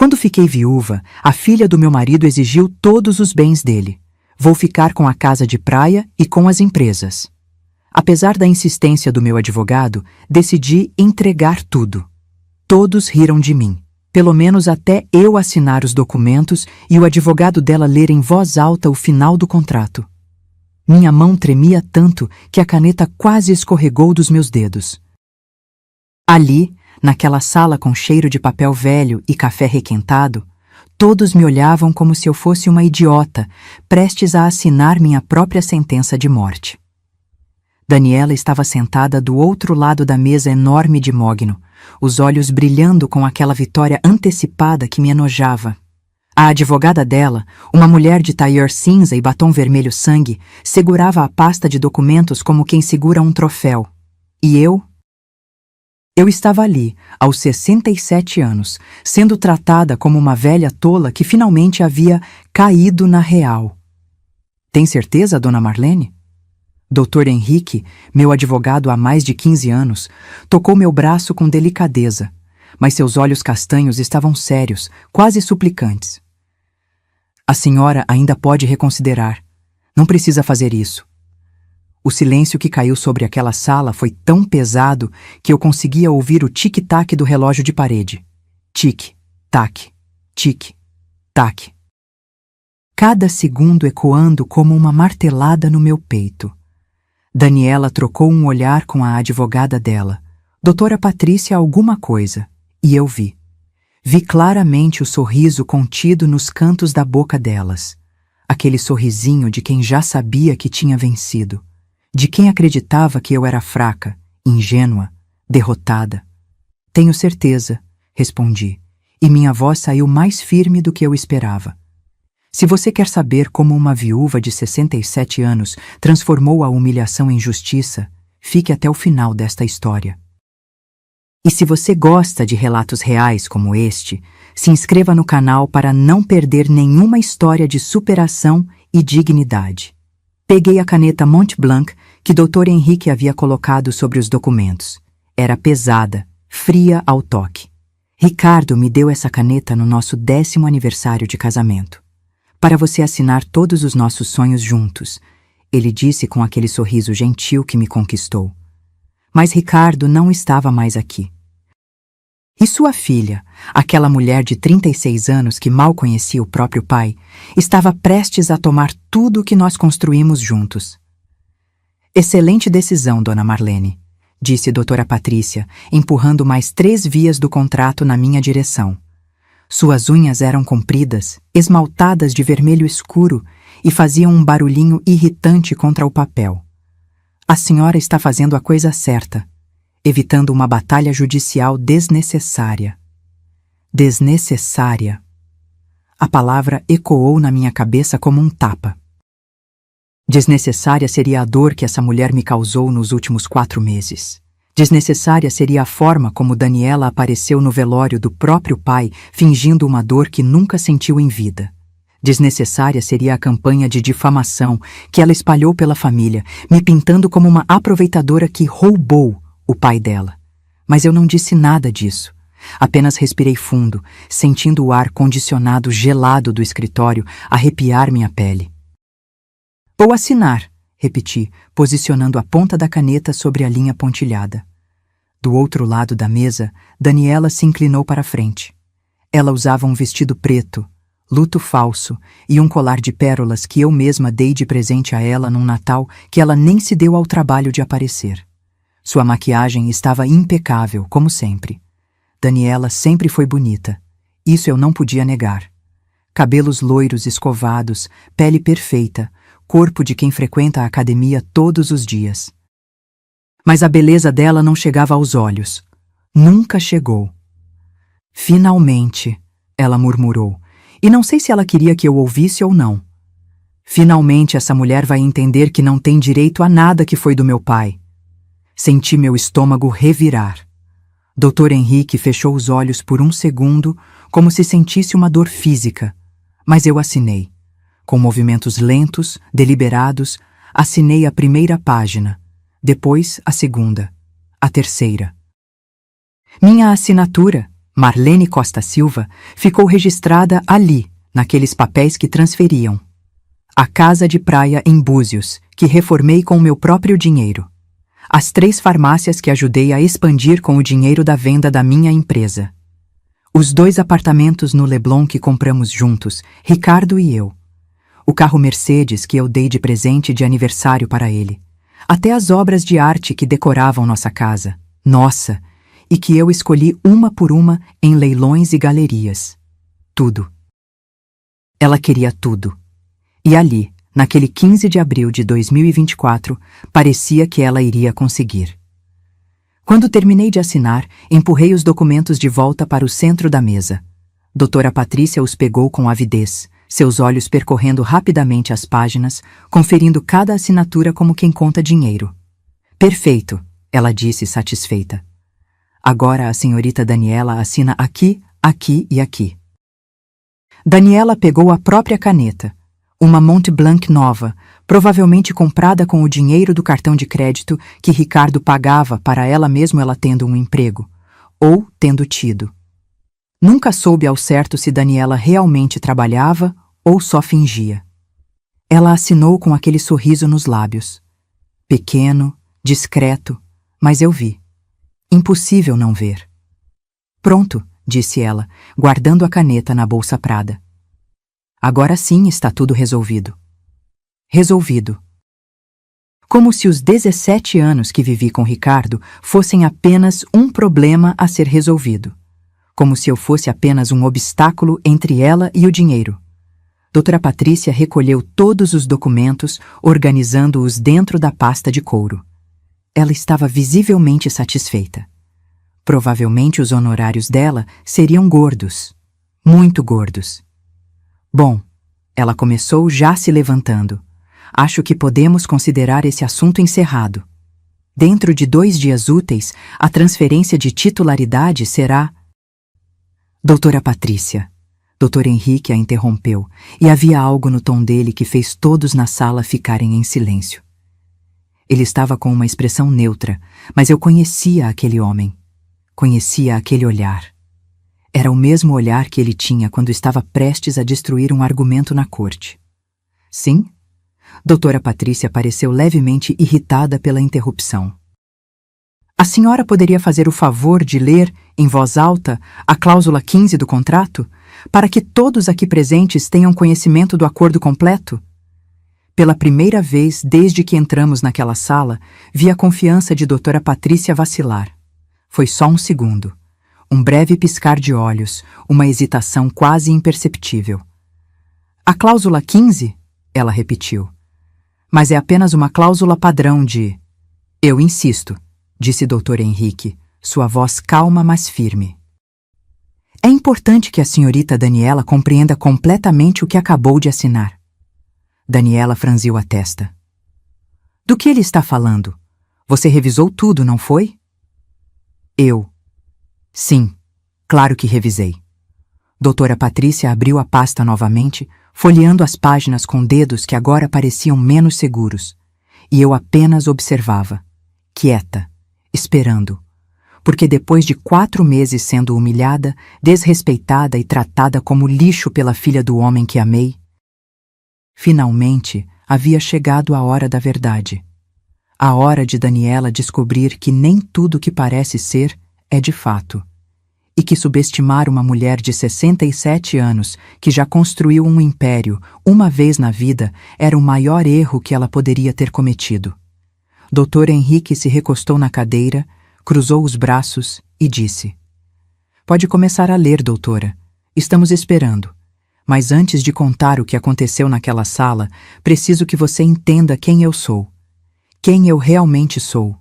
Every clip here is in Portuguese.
Quando fiquei viúva, a filha do meu marido exigiu todos os bens dele. Vou ficar com a casa de praia e com as empresas. Apesar da insistência do meu advogado, decidi entregar tudo. Todos riram de mim, pelo menos até eu assinar os documentos e o advogado dela ler em voz alta o final do contrato. Minha mão tremia tanto que a caneta quase escorregou dos meus dedos. Ali, naquela sala com cheiro de papel velho e café requentado, todos me olhavam como se eu fosse uma idiota, prestes a assinar minha própria sentença de morte. Daniela estava sentada do outro lado da mesa enorme de mogno, os olhos brilhando com aquela vitória antecipada que me enojava. A advogada dela, uma mulher de tailleur cinza e batom vermelho sangue, segurava a pasta de documentos como quem segura um troféu. E eu? Eu estava ali, aos 67 anos, sendo tratada como uma velha tola que finalmente havia caído na real. Tem certeza, dona Marlene? Dr. Henrique, meu advogado há mais de 15 anos, tocou meu braço com delicadeza, mas seus olhos castanhos estavam sérios, quase suplicantes. A senhora ainda pode reconsiderar. Não precisa fazer isso. O silêncio que caiu sobre aquela sala foi tão pesado que eu conseguia ouvir o tic-tac do relógio de parede. Tic-tac, tic-tac. Cada segundo ecoando como uma martelada no meu peito. Daniela trocou um olhar com a advogada dela, doutora Patrícia alguma coisa, e eu vi. Vi claramente o sorriso contido nos cantos da boca delas. Aquele sorrisinho de quem já sabia que tinha vencido. De quem acreditava que eu era fraca, ingênua, derrotada. Tenho certeza, respondi, e minha voz saiu mais firme do que eu esperava. Se você quer saber como uma viúva de 67 anos transformou a humilhação em justiça, fique até o final desta história. E se você gosta de relatos reais como este, se inscreva no canal para não perder nenhuma história de superação e dignidade. Peguei a caneta Montblanc que Dr. Henrique havia colocado sobre os documentos. Era pesada, fria ao toque. Ricardo me deu essa caneta no nosso 10º aniversário de casamento. Para você assinar todos os nossos sonhos juntos, ele disse com aquele sorriso gentil que me conquistou. Mas Ricardo não estava mais aqui. E sua filha, aquela mulher de 36 anos que mal conhecia o próprio pai, estava prestes a tomar tudo o que nós construímos juntos. Excelente decisão, dona Marlene, disse doutora Patrícia, empurrando mais 3 vias do contrato na minha direção. Suas unhas eram compridas, esmaltadas de vermelho escuro e faziam um barulhinho irritante contra o papel. A senhora está fazendo a coisa certa, evitando uma batalha judicial desnecessária. Desnecessária. A palavra ecoou na minha cabeça como um tapa. Desnecessária seria a dor que essa mulher me causou nos últimos 4 meses. Desnecessária seria a forma como Daniela apareceu no velório do próprio pai, fingindo uma dor que nunca sentiu em vida. Desnecessária seria a campanha de difamação que ela espalhou pela família, me pintando como uma aproveitadora que roubou o pai dela. Mas eu não disse nada disso. Apenas respirei fundo, sentindo o ar condicionado gelado do escritório arrepiar minha pele. Vou assinar, repeti, posicionando a ponta da caneta sobre a linha pontilhada. Do outro lado da mesa, Daniela se inclinou para a frente. Ela usava um vestido preto, luto falso e um colar de pérolas que eu mesma dei de presente a ela num Natal que ela nem se deu ao trabalho de aparecer. Sua maquiagem estava impecável, como sempre. Daniela sempre foi bonita. Isso eu não podia negar. Cabelos loiros escovados, pele perfeita, corpo de quem frequenta a academia todos os dias. Mas a beleza dela não chegava aos olhos. Nunca chegou. Finalmente, ela murmurou, e não sei se ela queria que eu ouvisse ou não. Finalmente essa mulher vai entender que não tem direito a nada que foi do meu pai. Senti meu estômago revirar. Dr. Henrique fechou os olhos por um segundo, como se sentisse uma dor física, mas eu assinei. Com movimentos lentos, deliberados, assinei a primeira página, depois a segunda, a terceira. Minha assinatura, Marlene Costa Silva, ficou registrada ali, naqueles papéis que transferiam. A casa de praia em Búzios, que reformei com o meu próprio dinheiro. As 3 farmácias que ajudei a expandir com o dinheiro da venda da minha empresa. Os 2 apartamentos no Leblon que compramos juntos, Ricardo e eu. O carro Mercedes que eu dei de presente de aniversário para ele. Até as obras de arte que decoravam nossa casa. Nossa! E que eu escolhi uma por uma em leilões e galerias. Tudo. Ela queria tudo. E ali, naquele 15 de abril de 2024, parecia que ela iria conseguir. Quando terminei de assinar, empurrei os documentos de volta para o centro da mesa. Doutora Patrícia os pegou com avidez, seus olhos percorrendo rapidamente as páginas, conferindo cada assinatura como quem conta dinheiro. Perfeito, ela disse satisfeita. Agora a senhorita Daniela assina aqui, aqui e aqui. Daniela pegou a própria caneta, uma Mont Blanc nova, provavelmente comprada com o dinheiro do cartão de crédito que Ricardo pagava para ela mesmo ela tendo um emprego, ou tendo tido. Nunca soube ao certo se Daniela realmente trabalhava ou só fingia. Ela assinou com aquele sorriso nos lábios. Pequeno, discreto, mas eu vi. Impossível não ver. Pronto, disse ela, guardando a caneta na bolsa prada. Agora sim está tudo resolvido. Resolvido. Como se os 17 anos que vivi com Ricardo fossem apenas um problema a ser resolvido. Como se eu fosse apenas um obstáculo entre ela e o dinheiro. Doutora Patrícia recolheu todos os documentos, organizando-os dentro da pasta de couro. Ela estava visivelmente satisfeita. Provavelmente os honorários dela seriam gordos. Muito gordos. Bom, ela começou já se levantando. Acho que podemos considerar esse assunto encerrado. Dentro de 2 dias úteis, a transferência de titularidade será... Doutora Patrícia. Doutor Henrique a interrompeu, e havia algo no tom dele que fez todos na sala ficarem em silêncio. Ele estava com uma expressão neutra, mas eu conhecia aquele homem. Conhecia aquele olhar. Era o mesmo olhar que ele tinha quando estava prestes a destruir um argumento na corte. Sim? Doutora Patrícia pareceu levemente irritada pela interrupção. A senhora poderia fazer o favor de ler, em voz alta, a cláusula 15 do contrato, para que todos aqui presentes tenham conhecimento do acordo completo? Pela primeira vez desde que entramos naquela sala, vi a confiança de doutora Patrícia vacilar. Foi só um segundo. Um breve piscar de olhos, uma hesitação quase imperceptível. A cláusula 15? Ela repetiu. Mas é apenas uma cláusula padrão de... Eu insisto, disse Dr. Henrique, sua voz calma mas firme. É importante que a senhorita Daniela compreenda completamente o que acabou de assinar. Daniela franziu a testa. Do que ele está falando? Você revisou tudo, não foi? Eu. Sim, claro que revisei. Doutora Patrícia abriu a pasta novamente, folheando as páginas com dedos que agora pareciam menos seguros. E eu apenas observava, quieta, esperando. Porque depois de 4 meses sendo humilhada, desrespeitada e tratada como lixo pela filha do homem que amei, finalmente havia chegado a hora da verdade. A hora de Daniela descobrir que nem tudo que parece ser é de fato. E que subestimar uma mulher de 67 anos, que já construiu um império, uma vez na vida, era o maior erro que ela poderia ter cometido. Dr. Henrique se recostou na cadeira, cruzou os braços e disse: Pode começar a ler, doutora. Estamos esperando. Mas antes de contar o que aconteceu naquela sala, preciso que você entenda quem eu sou. Quem eu realmente sou.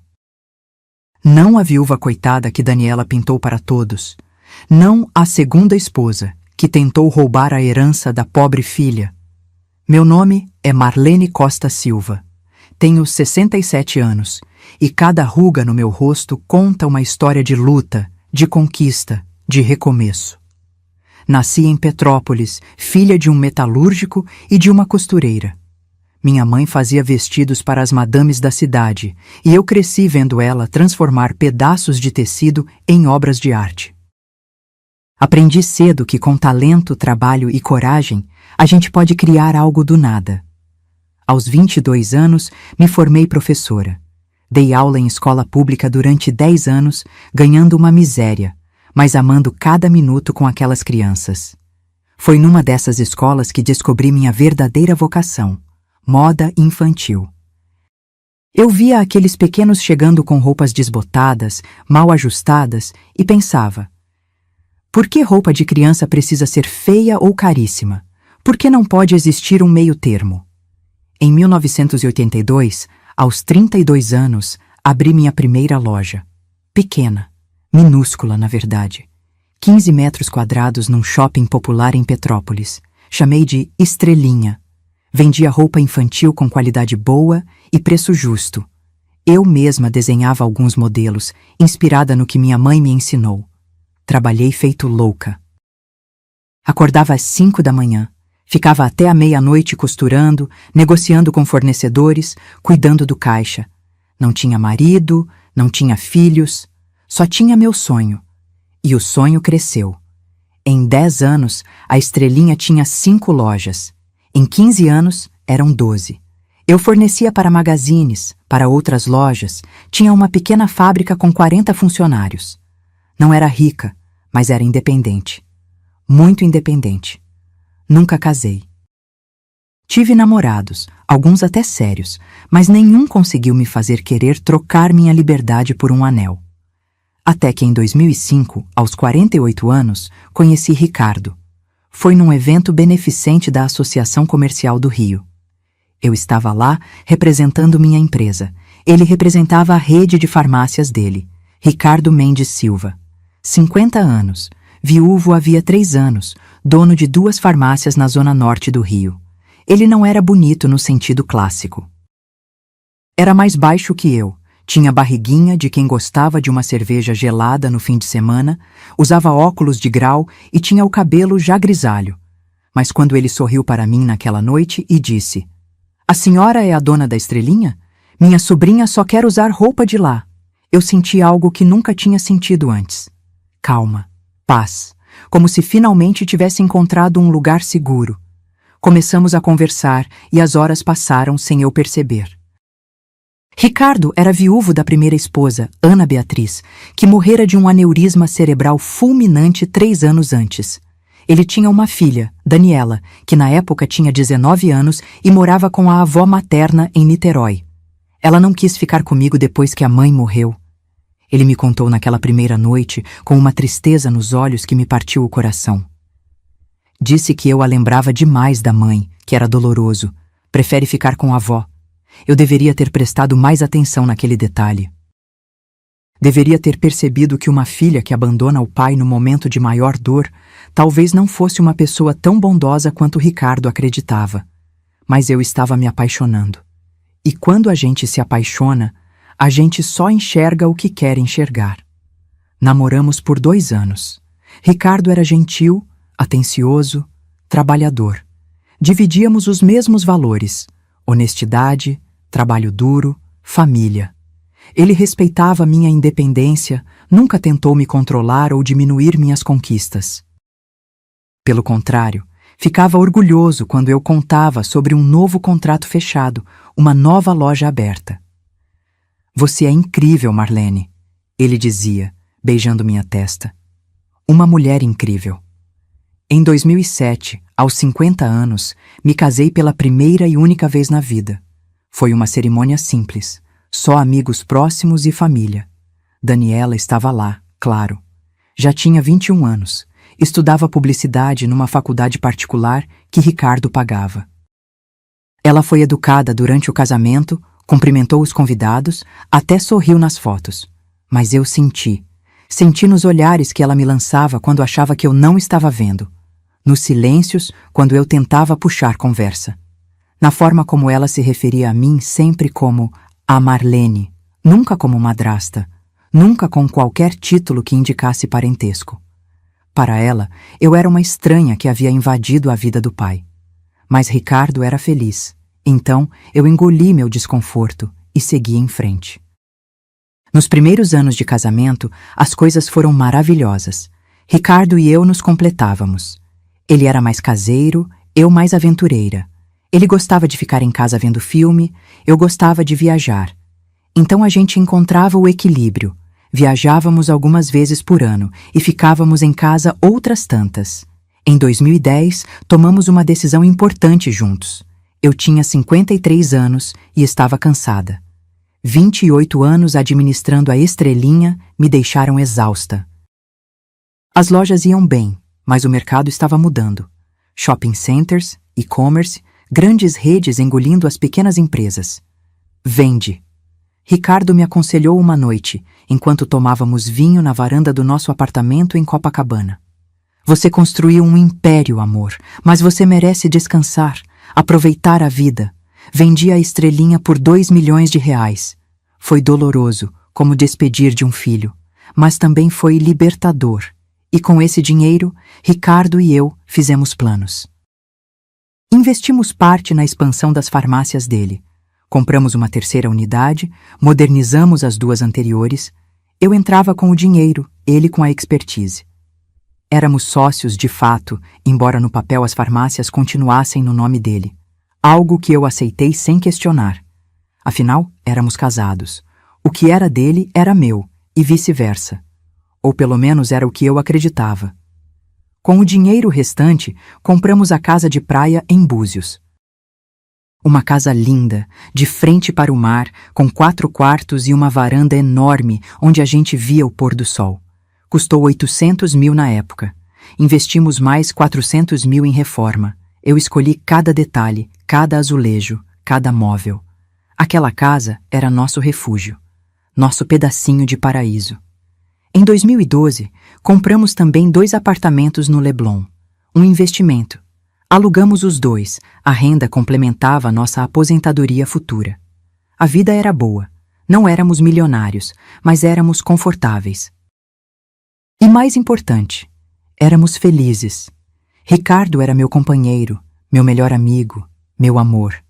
Não a viúva coitada que Daniela pintou para todos. Não a segunda esposa, que tentou roubar a herança da pobre filha. Meu nome é Marlene Costa Silva. Tenho 67 anos, e cada ruga no meu rosto conta uma história de luta, de conquista, de recomeço. Nasci em Petrópolis, filha de um metalúrgico e de uma costureira. Minha mãe fazia vestidos para as madames da cidade, e eu cresci vendo ela transformar pedaços de tecido em obras de arte. Aprendi cedo que com talento, trabalho e coragem, a gente pode criar algo do nada. Aos 22 anos, me formei professora. Dei aula em escola pública durante 10 anos, ganhando uma miséria, mas amando cada minuto com aquelas crianças. Foi numa dessas escolas que descobri minha verdadeira vocação, moda infantil. Eu via aqueles pequenos chegando com roupas desbotadas, mal ajustadas, e pensava: por que roupa de criança precisa ser feia ou caríssima? Por que não pode existir um meio termo? Em 1982, aos 32 anos, abri minha primeira loja. Pequena, minúscula na verdade. 15 metros quadrados num shopping popular em Petrópolis. Chamei de Estrelinha. Vendia roupa infantil com qualidade boa e preço justo. Eu mesma desenhava alguns modelos, inspirada no que minha mãe me ensinou. Trabalhei feito louca. Acordava às 5 da manhã. Ficava até a meia-noite costurando, negociando com fornecedores, cuidando do caixa. Não tinha marido, não tinha filhos, só tinha meu sonho. E o sonho cresceu. Em 10 anos, a Estrelinha tinha 5 lojas. Em 15 anos, eram 12. Eu fornecia para magazines, para outras lojas, tinha uma pequena fábrica com 40 funcionários. Não era rica, mas era independente. Muito independente. Nunca casei. Tive namorados, alguns até sérios, mas nenhum conseguiu me fazer querer trocar minha liberdade por um anel. Até que em 2005, aos 48 anos, conheci Ricardo. Foi num evento beneficente da Associação Comercial do Rio. Eu estava lá representando minha empresa. Ele representava a rede de farmácias dele, Ricardo Mendes Silva. 50 anos, viúvo havia 3 anos, dono de 2 farmácias na zona norte do Rio. Ele não era bonito no sentido clássico. Era mais baixo que eu, tinha barriguinha de quem gostava de uma cerveja gelada no fim de semana, usava óculos de grau e tinha o cabelo já grisalho. Mas quando ele sorriu para mim naquela noite e disse: "A senhora é a dona da Estrelinha? Minha sobrinha só quer usar roupa de lá." Eu senti algo que nunca tinha sentido antes. Calma, paz, como se finalmente tivesse encontrado um lugar seguro. Começamos a conversar e as horas passaram sem eu perceber. Ricardo era viúvo da primeira esposa, Ana Beatriz, que morrera de um aneurisma cerebral fulminante 3 anos antes. Ele tinha uma filha, Daniela, que na época tinha 19 anos e morava com a avó materna em Niterói. Ela não quis ficar comigo depois que a mãe morreu. Ele me contou naquela primeira noite com uma tristeza nos olhos que me partiu o coração. Disse que eu a lembrava demais da mãe, que era doloroso. Prefere ficar com a avó. Eu deveria ter prestado mais atenção naquele detalhe. Deveria ter percebido que uma filha que abandona o pai no momento de maior dor talvez não fosse uma pessoa tão bondosa quanto Ricardo acreditava. Mas eu estava me apaixonando. E quando a gente se apaixona, a gente só enxerga o que quer enxergar. Namoramos por 2 anos. Ricardo era gentil, atencioso, trabalhador. Dividíamos os mesmos valores: honestidade, trabalho duro, família. Ele respeitava minha independência, nunca tentou me controlar ou diminuir minhas conquistas. Pelo contrário, ficava orgulhoso quando eu contava sobre um novo contrato fechado, uma nova loja aberta. "Você é incrível, Marlene", ele dizia, beijando minha testa. "Uma mulher incrível." Em 2007, aos 50 anos, me casei pela primeira e única vez na vida. Foi uma cerimônia simples, só amigos próximos e família. Daniela estava lá, claro. Já tinha 21 anos, estudava publicidade numa faculdade particular que Ricardo pagava. Ela foi educada durante o casamento, cumprimentou os convidados, até sorriu nas fotos. Mas eu senti nos olhares que ela me lançava quando achava que eu não estava vendo. Nos silêncios, quando eu tentava puxar conversa. Na forma como ela se referia a mim sempre como a Marlene, nunca como madrasta, nunca com qualquer título que indicasse parentesco. Para ela, eu era uma estranha que havia invadido a vida do pai. Mas Ricardo era feliz, então eu engoli meu desconforto e segui em frente. Nos primeiros anos de casamento, as coisas foram maravilhosas. Ricardo e eu nos completávamos. Ele era mais caseiro, eu mais aventureira. Ele gostava de ficar em casa vendo filme, eu gostava de viajar. Então a gente encontrava o equilíbrio. Viajávamos algumas vezes por ano e ficávamos em casa outras tantas. Em 2010, tomamos uma decisão importante juntos. Eu tinha 53 anos e estava cansada. 28 anos administrando a Estrelinha me deixaram exausta. As lojas iam bem, mas o mercado estava mudando. Shopping centers, e-commerce, grandes redes engolindo as pequenas empresas. Vende. Ricardo me aconselhou uma noite, enquanto tomávamos vinho na varanda do nosso apartamento em Copacabana. Você construiu um império, amor, mas você merece descansar, aproveitar a vida. Vendi a Estrelinha por R$2 milhões. Foi doloroso, como despedir de um filho, mas também foi libertador. E com esse dinheiro, Ricardo e eu fizemos planos. Investimos parte na expansão das farmácias dele. Compramos uma terceira unidade, modernizamos as duas anteriores. Eu entrava com o dinheiro, ele com a expertise. Éramos sócios de fato, embora no papel as farmácias continuassem no nome dele. Algo que eu aceitei sem questionar. Afinal, éramos casados. O que era dele era meu, e vice-versa. Ou pelo menos era o que eu acreditava. Com o dinheiro restante, compramos a casa de praia em Búzios. Uma casa linda, de frente para o mar, com 4 quartos e uma varanda enorme onde a gente via o pôr do sol. Custou 800 mil na época. Investimos mais 400 mil em reforma. Eu escolhi cada detalhe, cada azulejo, cada móvel. Aquela casa era nosso refúgio, nosso pedacinho de paraíso. Em 2012, compramos também 2 apartamentos no Leblon. Um investimento. Alugamos os 2, a renda complementava nossa aposentadoria futura. A vida era boa. Não éramos milionários, mas éramos confortáveis. E mais importante, éramos felizes. Ricardo era meu companheiro, meu melhor amigo, meu amor.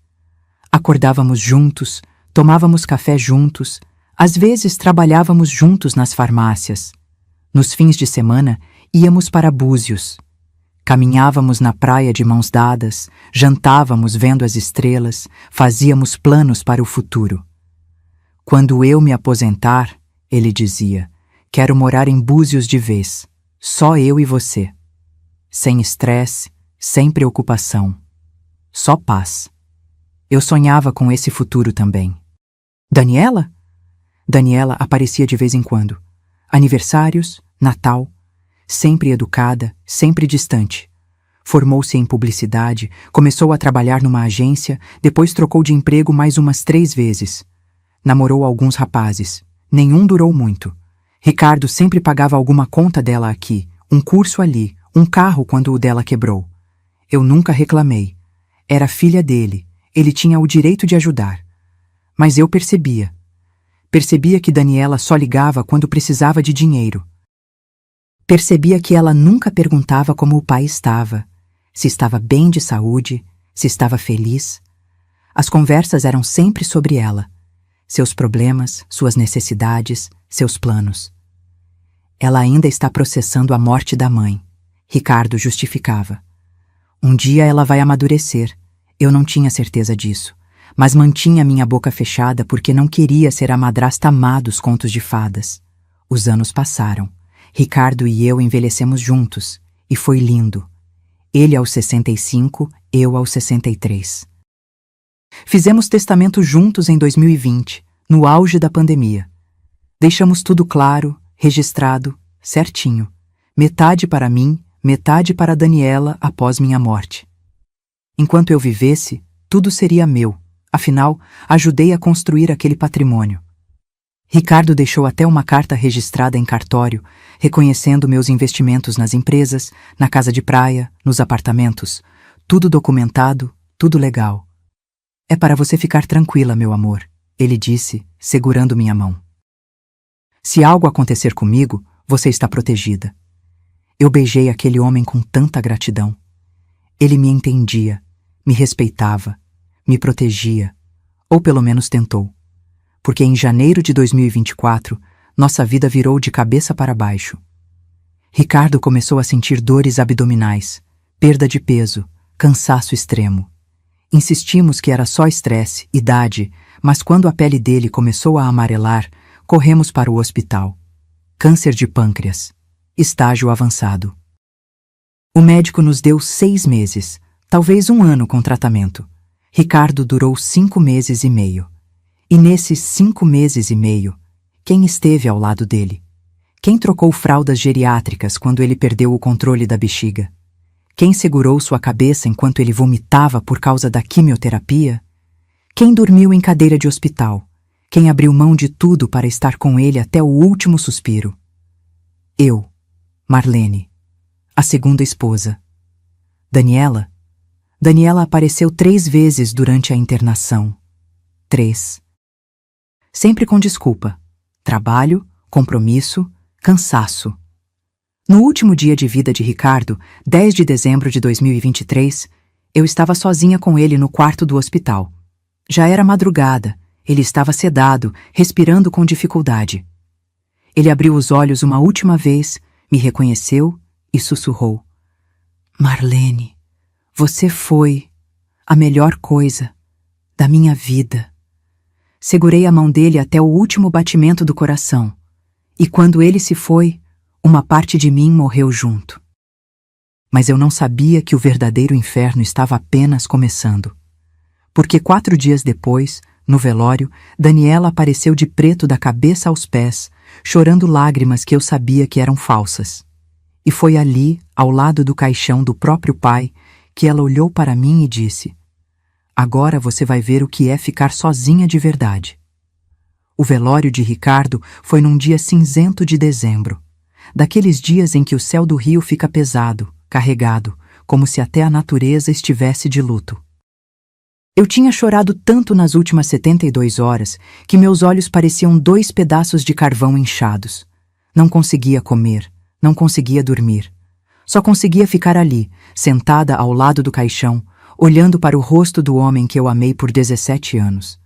Acordávamos juntos, tomávamos café juntos, às vezes trabalhávamos juntos nas farmácias. Nos fins de semana, íamos para Búzios. Caminhávamos na praia de mãos dadas, jantávamos vendo as estrelas, fazíamos planos para o futuro. Quando eu me aposentar, ele dizia, quero morar em Búzios de vez, só eu e você. Sem estresse, sem preocupação. Só paz. Eu sonhava com esse futuro também. Daniela? Daniela aparecia de vez em quando. Aniversários, Natal. Sempre educada, sempre distante. Formou-se em publicidade, começou a trabalhar numa agência, depois trocou de emprego mais umas 3 vezes. Namorou alguns rapazes. Nenhum durou muito. Ricardo sempre pagava alguma conta dela aqui, um curso ali, um carro quando o dela quebrou. Eu nunca reclamei. Era filha dele, ele tinha o direito de ajudar. Mas eu percebia. Percebia que Daniela só ligava quando precisava de dinheiro. Percebia que ela nunca perguntava como o pai estava, se estava bem de saúde, se estava feliz. As conversas eram sempre sobre ela, seus problemas, suas necessidades, seus planos. Ela ainda está processando a morte da mãe, Ricardo justificava. Um dia ela vai amadurecer. Eu não tinha certeza disso, mas mantinha minha boca fechada porque não queria ser a madrasta má dos contos de fadas. Os anos passaram. Ricardo e eu envelhecemos juntos, e foi lindo. Ele aos 65, eu aos 63. Fizemos testamento juntos em 2020, no auge da pandemia. Deixamos tudo claro, registrado, certinho. Metade para mim, metade para Daniela após minha morte. Enquanto eu vivesse, tudo seria meu. Afinal, ajudei a construir aquele patrimônio. Ricardo deixou até uma carta registrada em cartório, reconhecendo meus investimentos nas empresas, na casa de praia, nos apartamentos. Tudo documentado, tudo legal. É para você ficar tranquila, meu amor, ele disse, segurando minha mão. Se algo acontecer comigo, você está protegida. Eu beijei aquele homem com tanta gratidão. Ele me entendia, me respeitava, me protegia, ou pelo menos tentou. Porque em janeiro de 2024, nossa vida virou de cabeça para baixo. Ricardo começou a sentir dores abdominais, perda de peso, cansaço extremo. Insistimos que era só estresse, idade, mas quando a pele dele começou a amarelar, corremos para o hospital. Câncer de pâncreas. Estágio avançado. O médico nos deu 6 meses, talvez 1 ano com tratamento. Ricardo durou 5 meses e meio. E nesses 5 meses e meio, quem esteve ao lado dele? Quem trocou fraldas geriátricas quando ele perdeu o controle da bexiga? Quem segurou sua cabeça enquanto ele vomitava por causa da quimioterapia? Quem dormiu em cadeira de hospital? Quem abriu mão de tudo para estar com ele até o último suspiro? Eu, Marlene, a segunda esposa. Daniela apareceu 3 vezes durante a internação. 3. Sempre com desculpa. Trabalho, compromisso, cansaço. No último dia de vida de Ricardo, 10 de dezembro de 2023, eu estava sozinha com ele no quarto do hospital. Já era madrugada, ele estava sedado, respirando com dificuldade. Ele abriu os olhos uma última vez, me reconheceu e sussurrou: Marlene, você foi a melhor coisa da minha vida. Segurei a mão dele até o último batimento do coração, e quando ele se foi, uma parte de mim morreu junto. Mas eu não sabia que o verdadeiro inferno estava apenas começando. Porque 4 dias depois, no velório, Daniela apareceu de preto da cabeça aos pés, chorando lágrimas que eu sabia que eram falsas. E foi ali, ao lado do caixão do próprio pai, que ela olhou para mim e disse: Agora você vai ver o que é ficar sozinha de verdade. O velório de Ricardo foi num dia cinzento de dezembro. Daqueles dias em que o céu do Rio fica pesado, carregado, como se até a natureza estivesse de luto. Eu tinha chorado tanto nas últimas 72 horas que meus olhos pareciam 2 pedaços de carvão inchados. Não conseguia comer, não conseguia dormir. Só conseguia ficar ali, sentada ao lado do caixão, olhando para o rosto do homem que eu amei por 17 anos.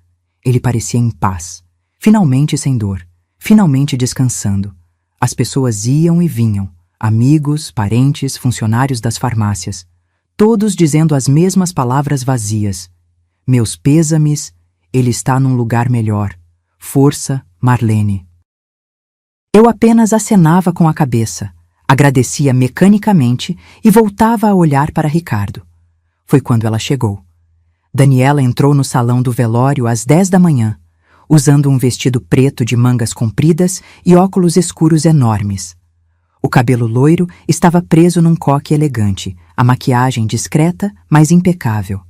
Ele parecia em paz, finalmente sem dor, finalmente descansando. As pessoas iam e vinham, amigos, parentes, funcionários das farmácias, todos dizendo as mesmas palavras vazias. Meus pêsames, ele está num lugar melhor. Força, Marlene. Eu apenas acenava com a cabeça, agradecia mecanicamente e voltava a olhar para Ricardo. Foi quando ela chegou. Daniela entrou no salão do velório às 10 da manhã, usando um vestido preto de mangas compridas e óculos escuros enormes. O cabelo loiro estava preso num coque elegante, a maquiagem discreta, mas impecável.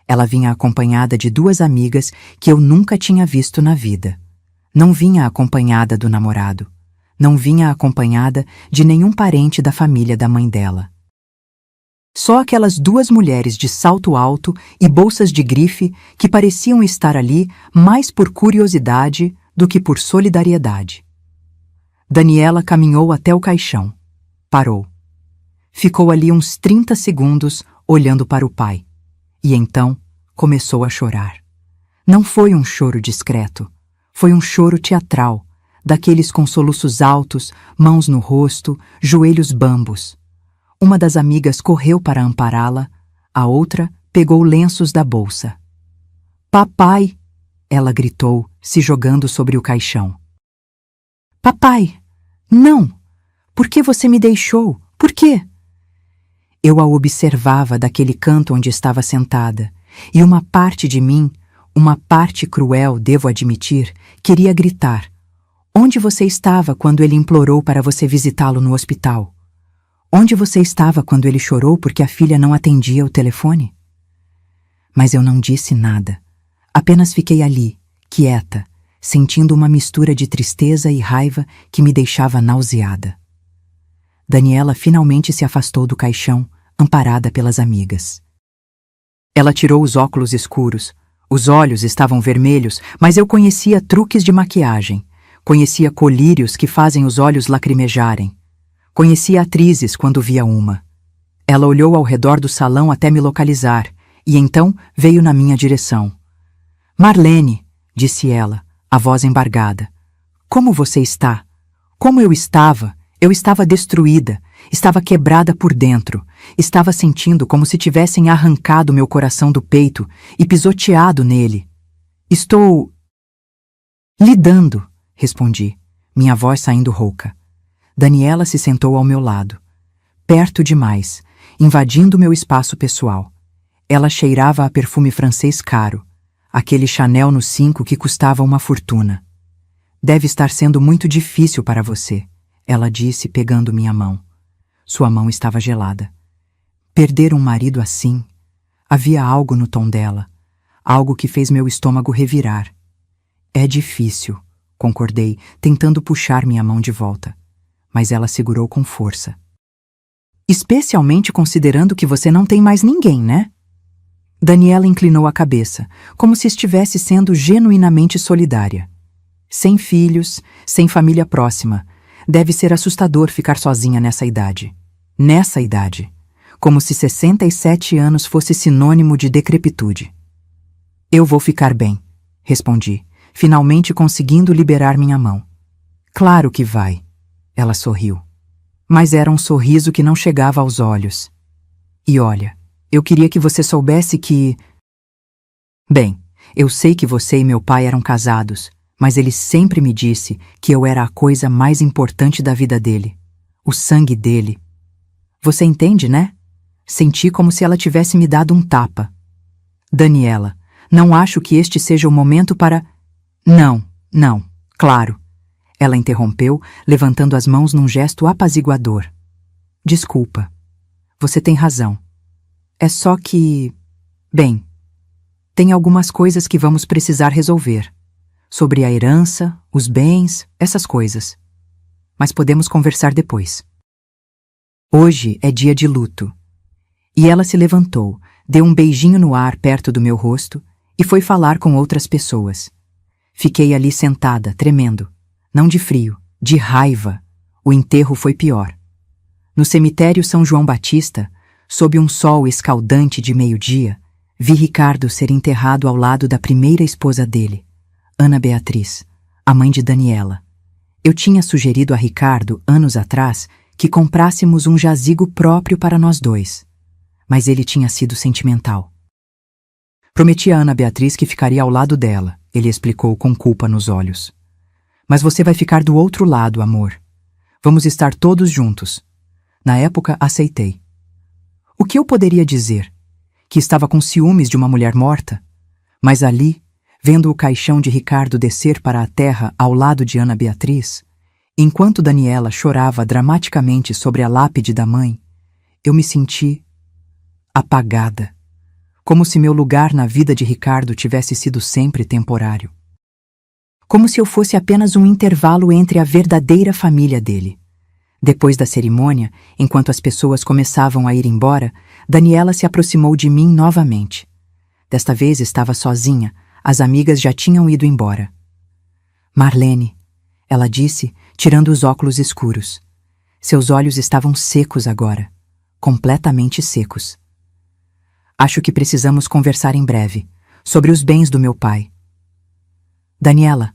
Ela vinha acompanhada de 2 amigas que eu nunca tinha visto na vida. Não vinha acompanhada do namorado. Não vinha acompanhada de nenhum parente da família da mãe dela. Só aquelas 2 mulheres de salto alto e bolsas de grife que pareciam estar ali mais por curiosidade do que por solidariedade. Daniela caminhou até o caixão. Parou. Ficou ali uns 30 segundos olhando para o pai. E então começou a chorar. Não foi um choro discreto. Foi um choro teatral, daqueles com soluços altos, mãos no rosto, joelhos bambos. Uma das amigas correu para ampará-la, a outra pegou lenços da bolsa. Papai! Ela gritou, se jogando sobre o caixão. Papai! Não! Por que você me deixou? Por quê? Eu a observava daquele canto onde estava sentada, e uma parte de mim, uma parte cruel, devo admitir, queria gritar. Onde você estava quando ele implorou para você visitá-lo no hospital? Onde você estava quando ele chorou porque a filha não atendia o telefone? Mas eu não disse nada. Apenas fiquei ali, quieta, sentindo uma mistura de tristeza e raiva que me deixava nauseada. Daniela finalmente se afastou do caixão, amparada pelas amigas. Ela tirou os óculos escuros. Os olhos estavam vermelhos, mas eu conhecia truques de maquiagem. Conhecia colírios que fazem os olhos lacrimejarem. Conhecia atrizes quando via uma. Ela olhou ao redor do salão até me localizar, e então veio na minha direção. Marlene, disse ela, a voz embargada. Como você está? Como eu estava? Eu estava destruída, estava quebrada por dentro, estava sentindo como se tivessem arrancado meu coração do peito e pisoteado nele. Estou lidando, respondi, minha voz saindo rouca. Daniela se sentou ao meu lado, perto demais, invadindo meu espaço pessoal. Ela cheirava a perfume francês caro, aquele Chanel no 5 que custava uma fortuna. Deve estar sendo muito difícil para você, ela disse, pegando minha mão. Sua mão estava gelada. Perder um marido assim? Havia algo no tom dela, algo que fez meu estômago revirar. É difícil, concordei, tentando puxar minha mão de volta. Mas ela segurou com força. Especialmente considerando que você não tem mais ninguém, né? Daniela inclinou a cabeça, como se estivesse sendo genuinamente solidária. Sem filhos, sem família próxima. Deve ser assustador ficar sozinha nessa idade. Nessa idade. Como se 67 anos fosse sinônimo de decrepitude. Eu vou ficar bem, respondi, finalmente conseguindo liberar minha mão. Claro que vai. Ela sorriu. Mas era um sorriso que não chegava aos olhos. E olha, eu queria que você soubesse que... Bem, eu sei que você e meu pai eram casados, mas ele sempre me disse que eu era a coisa mais importante da vida dele. O sangue dele. Você entende, né? Senti como se ela tivesse me dado um tapa. Daniela, não acho que este seja o momento para... Não, claro. Ela interrompeu, levantando as mãos num gesto apaziguador. Desculpa. Você tem razão. É só que... Bem, tem algumas coisas que vamos precisar resolver. Sobre a herança, os bens, essas coisas. Mas podemos conversar depois. Hoje é dia de luto. E ela se levantou, deu um beijinho no ar perto do meu rosto e foi falar com outras pessoas. Fiquei ali sentada, tremendo. Não de frio, de raiva. O enterro foi pior. No cemitério São João Batista, sob um sol escaldante de meio-dia, vi Ricardo ser enterrado ao lado da primeira esposa dele, Ana Beatriz, a mãe de Daniela. Eu tinha sugerido a Ricardo, anos atrás, que comprássemos um jazigo próprio para nós dois. Mas ele tinha sido sentimental. Prometi a Ana Beatriz que ficaria ao lado dela, ele explicou com culpa nos olhos. Mas você vai ficar do outro lado, amor. Vamos estar todos juntos. Na época, aceitei. O que eu poderia dizer? Que estava com ciúmes de uma mulher morta? Mas ali, vendo o caixão de Ricardo descer para a terra ao lado de Ana Beatriz, enquanto Daniela chorava dramaticamente sobre a lápide da mãe, eu me senti apagada, como se meu lugar na vida de Ricardo tivesse sido sempre temporário. Como se eu fosse apenas um intervalo entre a verdadeira família dele. Depois da cerimônia, enquanto as pessoas começavam a ir embora, Daniela se aproximou de mim novamente. Desta vez estava sozinha, as amigas já tinham ido embora. Marlene, ela disse, tirando os óculos escuros. Seus olhos estavam secos agora, completamente secos. Acho que precisamos conversar em breve, sobre os bens do meu pai. Daniela,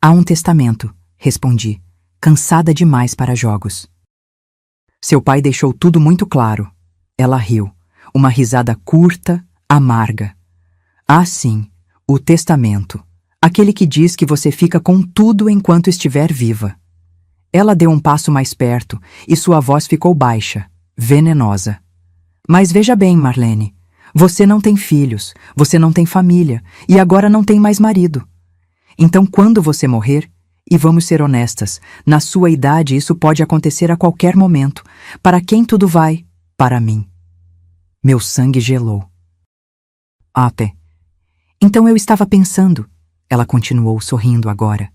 há um testamento, respondi, cansada demais para jogos. Seu pai deixou tudo muito claro. Ela riu, uma risada curta, amarga. Ah, sim, o testamento. Aquele que diz que você fica com tudo enquanto estiver viva. Ela deu um passo mais perto e sua voz ficou baixa, venenosa. Mas veja bem, Marlene, você não tem filhos, você não tem família e agora não tem mais marido. Então, quando você morrer, e vamos ser honestas, na sua idade isso pode acontecer a qualquer momento. Para quem tudo vai? Para mim. Meu sangue gelou. Até. Então eu estava pensando, ela continuou sorrindo agora.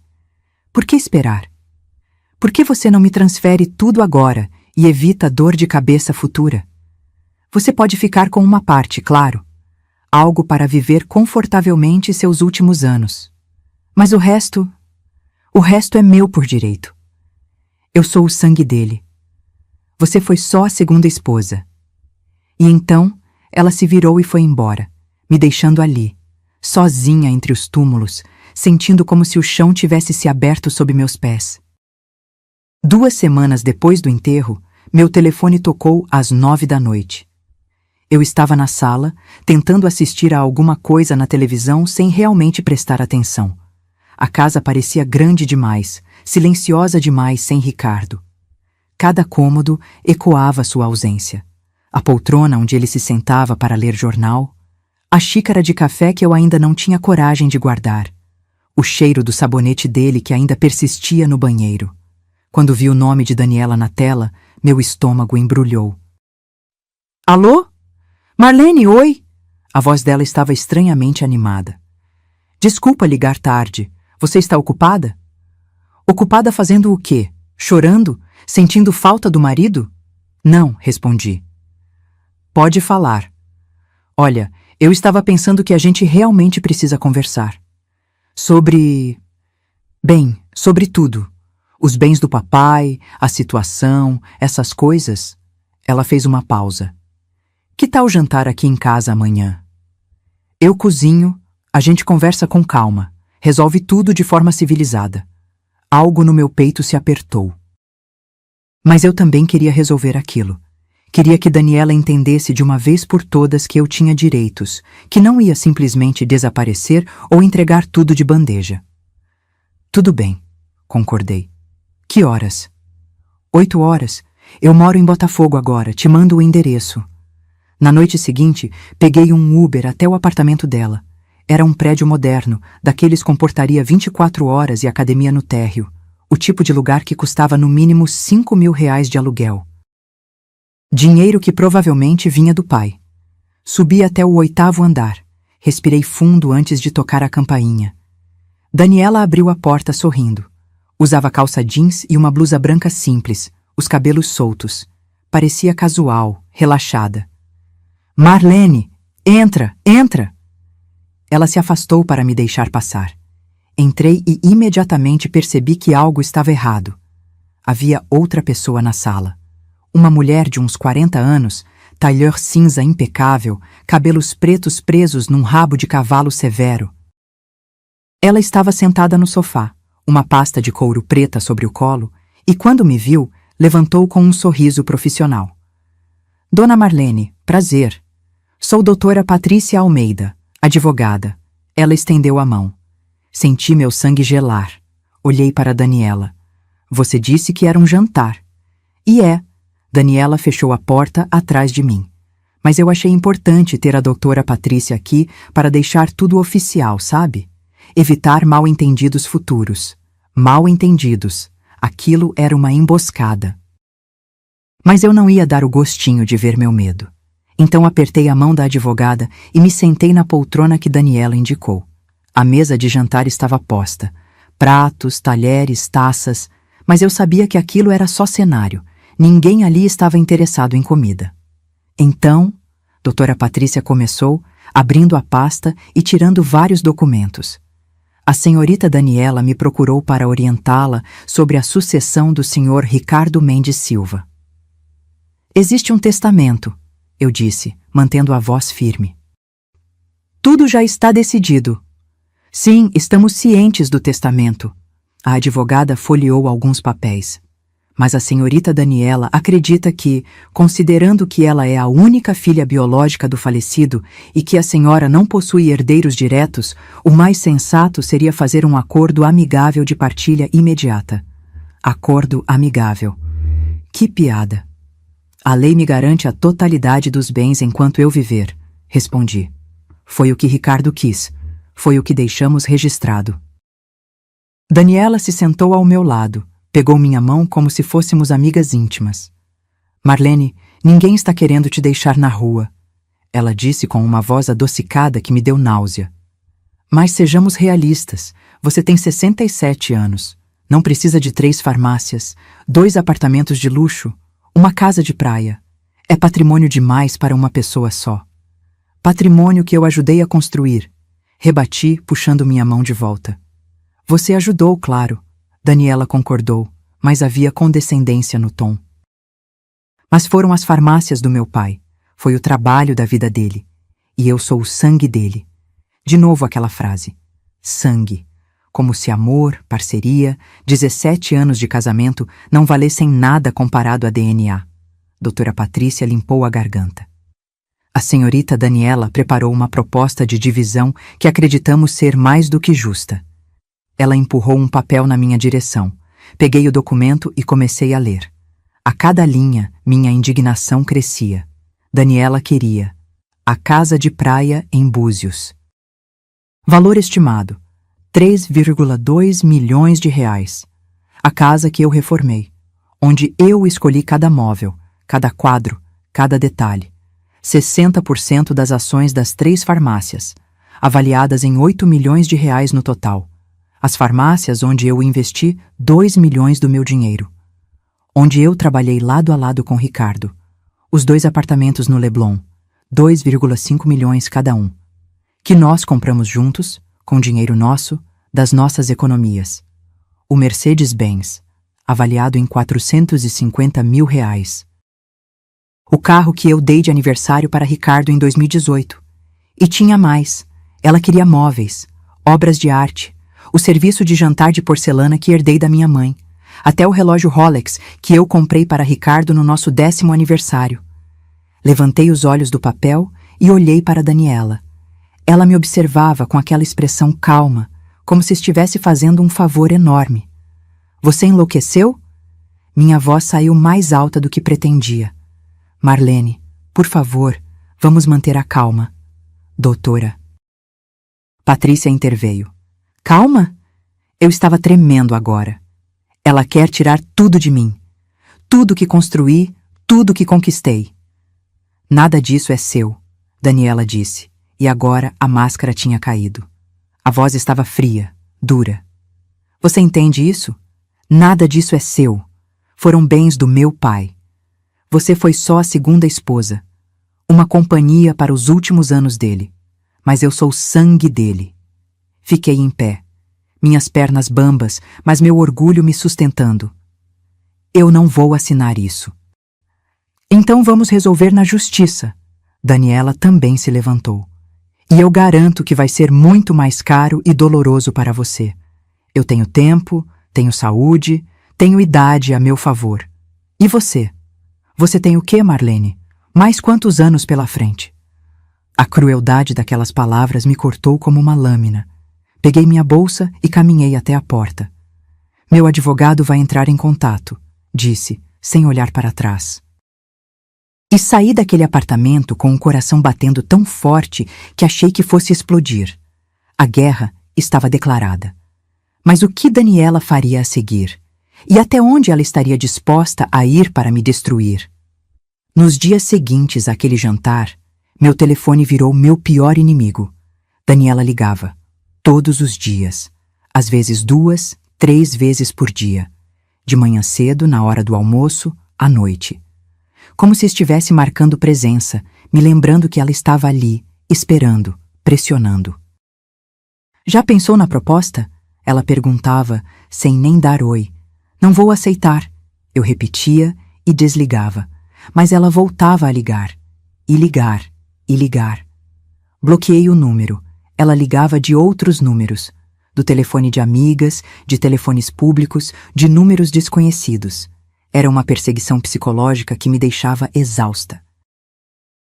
Por que esperar? Por que você não me transfere tudo agora e evita dor de cabeça futura? Você pode ficar com uma parte, claro. Algo para viver confortavelmente seus últimos anos. Mas o resto é meu por direito. Eu sou o sangue dele. Você foi só a segunda esposa. E então, ela se virou e foi embora, me deixando ali, sozinha entre os túmulos, sentindo como se o chão tivesse se aberto sob meus pés. 2 semanas depois do enterro, meu telefone tocou às 9 da noite. Eu estava na sala, tentando assistir a alguma coisa na televisão sem realmente prestar atenção. A casa parecia grande demais, silenciosa demais sem Ricardo. Cada cômodo ecoava sua ausência. A poltrona onde ele se sentava para ler jornal, a xícara de café que eu ainda não tinha coragem de guardar, o cheiro do sabonete dele que ainda persistia no banheiro. Quando vi o nome de Daniela na tela, meu estômago embrulhou. Alô? Marlene, oi? A voz dela estava estranhamente animada. Desculpa ligar tarde. Você está ocupada? Ocupada fazendo o quê? Chorando? Sentindo falta do marido? Não, respondi. Pode falar. Olha, eu estava pensando que a gente realmente precisa conversar. Sobre tudo. Os bens do papai, a situação, essas coisas. Ela fez uma pausa. Que tal jantar aqui em casa amanhã? Eu cozinho, a gente conversa com calma, resolve tudo de forma civilizada. Algo no meu peito se apertou. Mas eu também queria resolver aquilo. Queria que Daniela entendesse de uma vez por todas que eu tinha direitos, que não ia simplesmente desaparecer ou entregar tudo de bandeja. Tudo bem, concordei. Que horas? 8 horas. Eu moro em Botafogo agora, te mando o endereço. Na noite seguinte, peguei um Uber até o apartamento dela. Era um prédio moderno, daqueles com portaria 24 horas e academia no térreo. O tipo de lugar que custava no mínimo R$ 5.000 de aluguel. Dinheiro que provavelmente vinha do pai. Subi até o 8º andar. Respirei fundo antes de tocar a campainha. Daniela abriu a porta sorrindo. Usava calça jeans e uma blusa branca simples, os cabelos soltos. Parecia casual, relaxada. Marlene, entra, entra! Ela se afastou para me deixar passar. Entrei e imediatamente percebi que algo estava errado. Havia outra pessoa na sala. Uma mulher de uns 40 anos, tailleur cinza impecável, cabelos pretos presos num rabo de cavalo severo. Ela estava sentada no sofá, uma pasta de couro preta sobre o colo, e quando me viu, levantou com um sorriso profissional. Dona Marlene, prazer. Sou doutora Patrícia Almeida, advogada. Ela estendeu a mão. Senti meu sangue gelar. Olhei para Daniela. Você disse que era um jantar. E é. Daniela fechou a porta atrás de mim. Mas eu achei importante ter a doutora Patrícia aqui para deixar tudo oficial, sabe? Evitar mal-entendidos futuros. Mal-entendidos. Aquilo era uma emboscada. Mas eu não ia dar o gostinho de ver meu medo. Então apertei a mão da advogada e me sentei na poltrona que Daniela indicou. A mesa de jantar estava posta. Pratos, talheres, taças. Mas eu sabia que aquilo era só cenário. Ninguém ali estava interessado em comida. Então, doutora Patrícia começou, abrindo a pasta e tirando vários documentos. A senhorita Daniela me procurou para orientá-la sobre a sucessão do senhor Ricardo Mendes Silva. Existe um testamento, eu disse, mantendo a voz firme. Tudo já está decidido. Sim, estamos cientes do testamento. A advogada folheou alguns papéis. Mas a senhorita Daniela acredita que, considerando que ela é a única filha biológica do falecido e que a senhora não possui herdeiros diretos, o mais sensato seria fazer um acordo amigável de partilha imediata. Acordo amigável. Que piada! A lei me garante a totalidade dos bens enquanto eu viver, respondi. Foi o que Ricardo quis. Foi o que deixamos registrado. Daniela se sentou ao meu lado. Pegou minha mão como se fôssemos amigas íntimas. Marlene, ninguém está querendo te deixar na rua. Ela disse com uma voz adocicada que me deu náusea. Mas sejamos realistas. Você tem 67 anos. Não precisa de 3 farmácias, 2 apartamentos de luxo, uma casa de praia. É patrimônio demais para uma pessoa só. Patrimônio que eu ajudei a construir. Rebati, puxando minha mão de volta. Você ajudou, claro. Daniela concordou, mas havia condescendência no tom. Mas foram as farmácias do meu pai. Foi o trabalho da vida dele. E eu sou o sangue dele. De novo aquela frase. Sangue. como se amor, parceria, 17 anos de casamento não valessem nada comparado a DNA. Doutora Patrícia limpou a garganta. A senhorita Daniela preparou uma proposta de divisão que acreditamos ser mais do que justa. Ela empurrou um papel na minha direção. Peguei o documento e comecei a ler. A cada linha, minha indignação crescia. Daniela queria a casa de praia em Búzios. Valor estimado: 3,2 milhões de reais. A casa que eu reformei, onde eu escolhi cada móvel, cada quadro, cada detalhe. 60% das ações das 3 farmácias, avaliadas em 8 milhões de reais no total. As farmácias onde eu investi 2 milhões do meu dinheiro. Onde eu trabalhei lado a lado com Ricardo. Os 2 apartamentos no Leblon, 2,5 milhões cada um. Que nós compramos juntos, com dinheiro nosso, das nossas economias. O Mercedes-Benz, avaliado em 450 mil reais. O carro que eu dei de aniversário para Ricardo em 2018. E tinha mais. Ela queria móveis, obras de arte, o serviço de jantar de porcelana que herdei da minha mãe, até o relógio Rolex que eu comprei para Ricardo no nosso 10º aniversário. Levantei os olhos do papel e olhei para Daniela. Ela me observava com aquela expressão calma, como se estivesse fazendo um favor enorme. Você enlouqueceu? Minha voz saiu mais alta do que pretendia. Marlene, por favor, vamos manter a calma. Doutora. Patrícia interveio. Calma? Eu estava tremendo agora. Ela quer tirar tudo de mim. Tudo que construí, tudo que conquistei. Nada disso é seu, Daniela disse, e agora a máscara tinha caído. A voz estava fria, dura. Você entende isso? Nada disso é seu. Foram bens do meu pai. Você foi só a segunda esposa. Uma companhia para os últimos anos dele. Mas eu sou sangue dele. Fiquei em pé. Minhas pernas bambas, mas meu orgulho me sustentando. Eu não vou assinar isso. Então vamos resolver na justiça. Daniela também se levantou. E eu garanto que vai ser muito mais caro e doloroso para você. Eu tenho tempo, tenho saúde, tenho idade a meu favor. E você? Você tem o quê, Marlene? Mais quantos anos pela frente? A crueldade daquelas palavras me cortou como uma lâmina. Peguei minha bolsa e caminhei até a porta. Meu advogado vai entrar em contato, disse, sem olhar para trás. E saí daquele apartamento com o coração batendo tão forte que achei que fosse explodir. A guerra estava declarada. Mas o que Daniela faria a seguir? E até onde ela estaria disposta a ir para me destruir? Nos dias seguintes àquele jantar, meu telefone virou meu pior inimigo. Daniela ligava. Todos os dias. Às vezes 2, 3 vezes por dia. De manhã cedo, na hora do almoço, à noite. Como se estivesse marcando presença, me lembrando que ela estava ali, esperando, pressionando. Já pensou na proposta? Ela perguntava, sem nem dar oi. Não vou aceitar. Eu repetia e desligava. Mas ela voltava a ligar. E ligar. E ligar. Bloqueei o número. Ela ligava de outros números. Do telefone de amigas, de telefones públicos, de números desconhecidos. Era uma perseguição psicológica que me deixava exausta.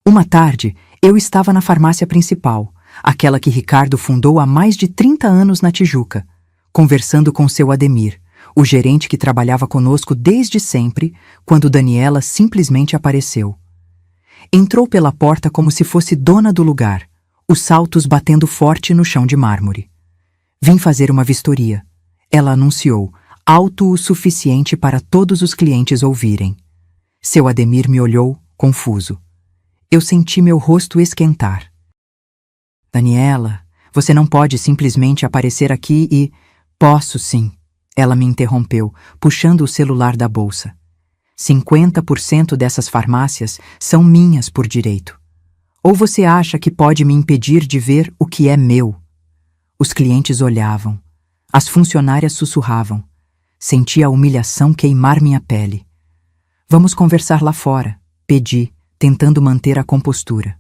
Uma tarde, eu estava na farmácia principal, aquela que Ricardo fundou há mais de 30 anos na Tijuca, conversando com seu Ademir, o gerente que trabalhava conosco desde sempre, quando Daniela simplesmente apareceu. Entrou pela porta como se fosse dona do lugar, os saltos batendo forte no chão de mármore. Vim fazer uma vistoria. Ela anunciou, alto o suficiente para todos os clientes ouvirem. Seu Ademir me olhou, confuso. Eu senti meu rosto esquentar. Daniela, você não pode simplesmente aparecer aqui e... Posso sim. Ela me interrompeu, puxando o celular da bolsa. 50% dessas farmácias são minhas por direito. Ou você acha que pode me impedir de ver o que é meu? Os clientes olhavam. As funcionárias sussurravam. Senti a humilhação queimar minha pele. Vamos conversar lá fora, pedi, tentando manter a compostura.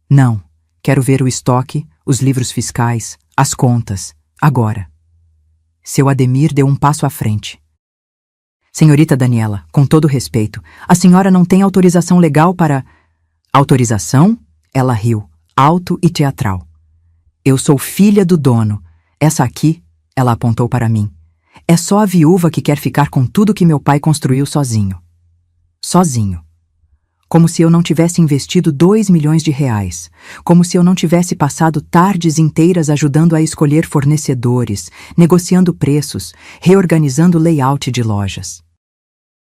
Não, quero ver o estoque, os livros fiscais, as contas, agora. Seu Ademir deu um passo à frente. Senhorita Daniela, com todo respeito, a senhora não tem autorização legal para... Autorização? Ela riu, alto e teatral. Eu sou filha do dono. Essa aqui, ela apontou para mim, é só a viúva que quer ficar com tudo que meu pai construiu sozinho. Sozinho. Como se eu não tivesse investido 2 milhões de reais. Como se eu não tivesse passado tardes inteiras ajudando a escolher fornecedores, negociando preços, reorganizando o layout de lojas.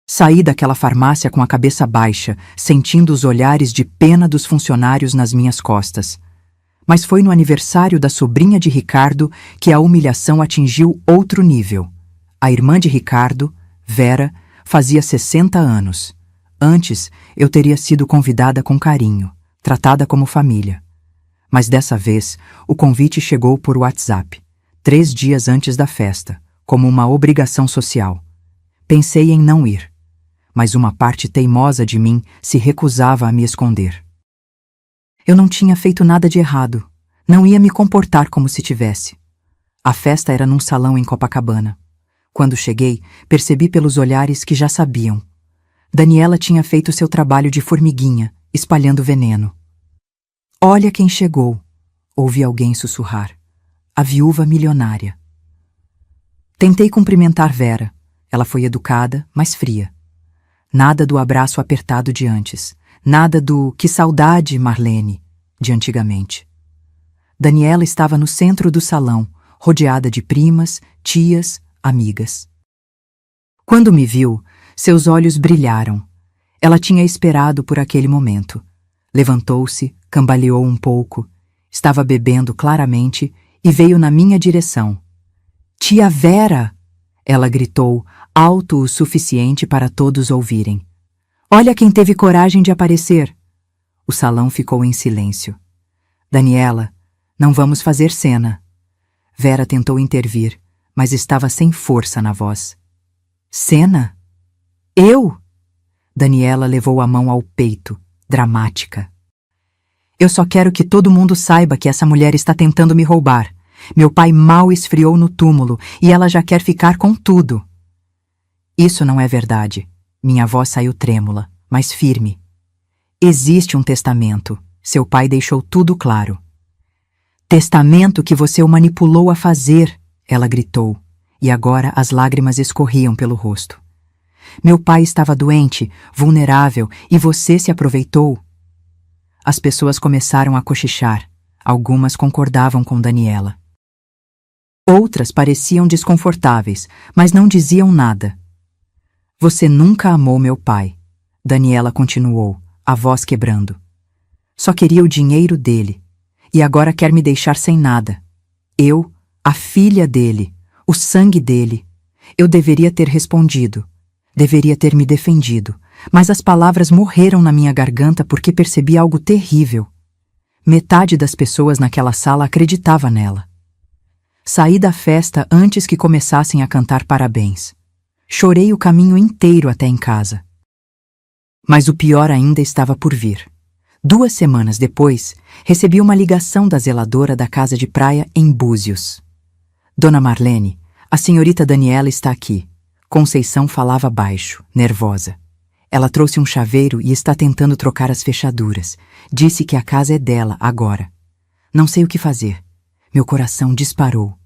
Saí daquela farmácia com a cabeça baixa, sentindo os olhares de pena dos funcionários nas minhas costas. Mas foi no aniversário da sobrinha de Ricardo que a humilhação atingiu outro nível. A irmã de Ricardo, Vera, fazia 60 anos. Antes, eu teria sido convidada com carinho, tratada como família. Mas dessa vez, o convite chegou por WhatsApp, 3 dias antes da festa, como uma obrigação social. Pensei em não ir, mas uma parte teimosa de mim se recusava a me esconder. Eu não tinha feito nada de errado, não ia me comportar como se tivesse. A festa era num salão em Copacabana. Quando cheguei, percebi pelos olhares que já sabiam. Daniela tinha feito seu trabalho de formiguinha, espalhando veneno. Olha quem chegou, ouvi alguém sussurrar. A viúva milionária. Tentei cumprimentar Vera. Ela foi educada, mas fria. Nada do abraço apertado de antes. Nada do "que saudade, Marlene", de antigamente. Daniela estava no centro do salão, rodeada de primas, tias, amigas. Quando me viu, seus olhos brilharam. Ela tinha esperado por aquele momento. Levantou-se, cambaleou um pouco, estava bebendo claramente e veio na minha direção. "Tia Vera!" Ela gritou, alto o suficiente para todos ouvirem. "Olha quem teve coragem de aparecer!" O salão ficou em silêncio. "Daniela, não vamos fazer cena." Vera tentou intervir, mas estava sem força na voz. "Cena? Eu?" Daniela levou a mão ao peito, dramática. "Eu só quero que todo mundo saiba que essa mulher está tentando me roubar. Meu pai mal esfriou no túmulo e ela já quer ficar com tudo." "Isso não é verdade." Minha voz saiu trêmula, mas firme. "Existe um testamento. Seu pai deixou tudo claro." "Testamento que você o manipulou a fazer!" Ela gritou, e agora as lágrimas escorriam pelo rosto. "Meu pai estava doente, vulnerável, e você se aproveitou." As pessoas começaram a cochichar. Algumas concordavam com Daniela. Outras pareciam desconfortáveis, mas não diziam nada. "Você nunca amou meu pai." Daniela continuou, a voz quebrando. "Só queria o dinheiro dele, e agora quer me deixar sem nada. Eu, a filha dele, o sangue dele. Eu deveria ter respondido, deveria ter me defendido, mas as palavras morreram na minha garganta porque percebi algo terrível. Metade das pessoas naquela sala acreditava nela. Saí da festa antes que começassem a cantar parabéns. Chorei o caminho inteiro até em casa. Mas o pior ainda estava por vir. 2 semanas depois, recebi uma ligação da zeladora da casa de praia em Búzios. "Dona Marlene, a senhorita Daniela está aqui." Conceição falava baixo, nervosa. "Ela trouxe um chaveiro e está tentando trocar as fechaduras. Disse que a casa é dela agora. Não sei o que fazer." Meu coração disparou.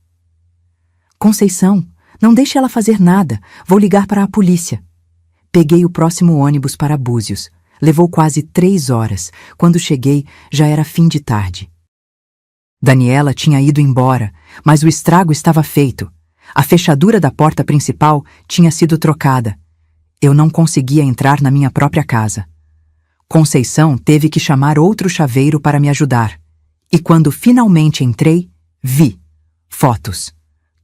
"Conceição, não deixe ela fazer nada. Vou ligar para a polícia." Peguei o próximo ônibus para Búzios. Levou quase 3 horas. Quando cheguei, já era fim de tarde. Daniela tinha ido embora, mas o estrago estava feito. A fechadura da porta principal tinha sido trocada. Eu não conseguia entrar na minha própria casa. Conceição teve que chamar outro chaveiro para me ajudar. E quando finalmente entrei, vi fotos.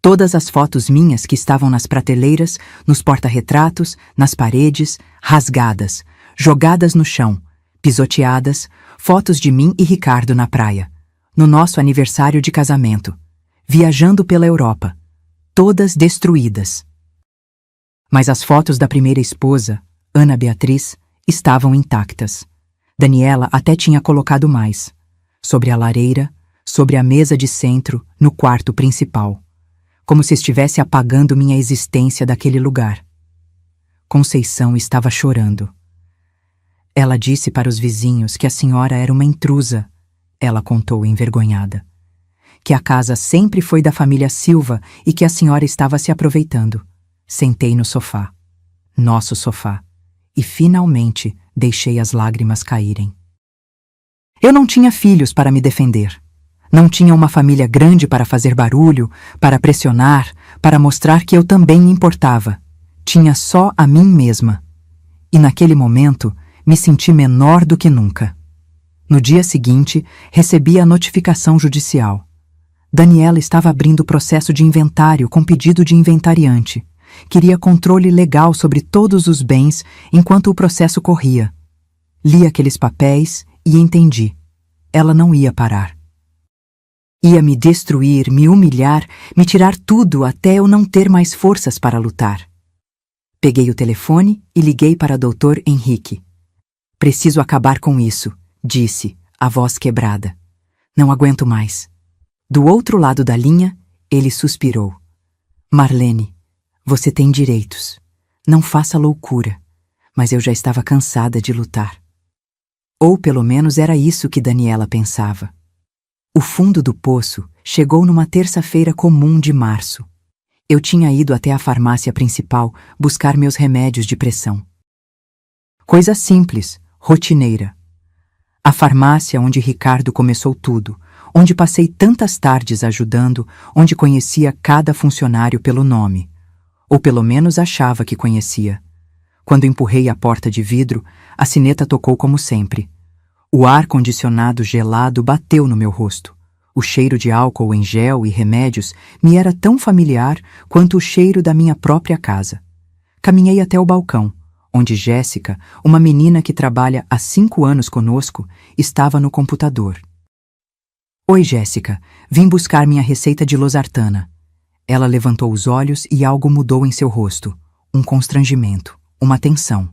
Todas as fotos minhas que estavam nas prateleiras, nos porta-retratos, nas paredes, rasgadas, jogadas no chão, pisoteadas, fotos de mim e Ricardo na praia, no nosso aniversário de casamento, viajando pela Europa, todas destruídas. Mas as fotos da primeira esposa, Ana Beatriz, estavam intactas. Daniela até tinha colocado mais, sobre a lareira, sobre a mesa de centro, no quarto principal. como se estivesse apagando minha existência daquele lugar. Conceição estava chorando. Ela disse para os vizinhos que a senhora era uma intrusa, ela contou envergonhada. Que a casa sempre foi da família Silva e que a senhora estava se aproveitando. Sentei no sofá, nosso sofá, e finalmente deixei as lágrimas caírem. Eu não tinha filhos para me defender. Não tinha uma família grande para fazer barulho, para pressionar, para mostrar que eu também me importava. Tinha só a mim mesma. E naquele momento, me senti menor do que nunca. No dia seguinte, recebi a notificação judicial. Daniela estava abrindo o processo de inventário com pedido de inventariante. Queria controle legal sobre todos os bens enquanto o processo corria. Li aqueles papéis e entendi. Ela não ia parar. Ia me destruir, me humilhar, me tirar tudo até eu não ter mais forças para lutar. Peguei o telefone e liguei para Dr. Henrique. Preciso acabar com isso, disse, a voz quebrada. Não aguento mais. Do outro lado da linha, ele suspirou. Marlene, você tem direitos. Não faça loucura. Mas eu já estava cansada de lutar. Ou pelo menos era isso que Daniela pensava. O fundo do poço chegou numa terça-feira comum de março. Eu tinha ido até a farmácia principal buscar meus remédios de pressão. Coisa simples, rotineira. A farmácia onde Ricardo começou tudo, onde passei tantas tardes ajudando, onde conhecia cada funcionário pelo nome. Ou pelo menos achava que conhecia. Quando empurrei a porta de vidro, a sineta tocou como sempre. O ar-condicionado gelado bateu no meu rosto. O cheiro de álcool em gel e remédios me era tão familiar quanto o cheiro da minha própria casa. Caminhei até o balcão, onde Jéssica, uma menina que trabalha há 5 anos conosco, estava no computador. Oi, Jéssica, vim buscar minha receita de losartana. Ela levantou os olhos e algo mudou em seu rosto. Um constrangimento, uma tensão.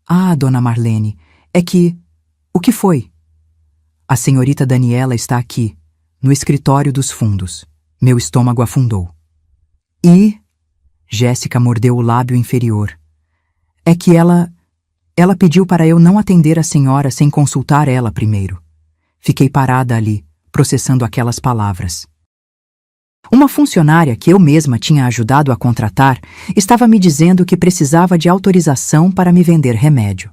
Ah, dona Marlene, é que... O que foi? A senhorita Daniela está aqui, no escritório dos fundos. Meu estômago afundou. E... Jéssica mordeu o lábio inferior. É que ela pediu para eu não atender a senhora sem consultar ela primeiro. Fiquei parada ali, processando aquelas palavras. Uma funcionária que eu mesma tinha ajudado a contratar estava me dizendo que precisava de autorização para me vender remédio.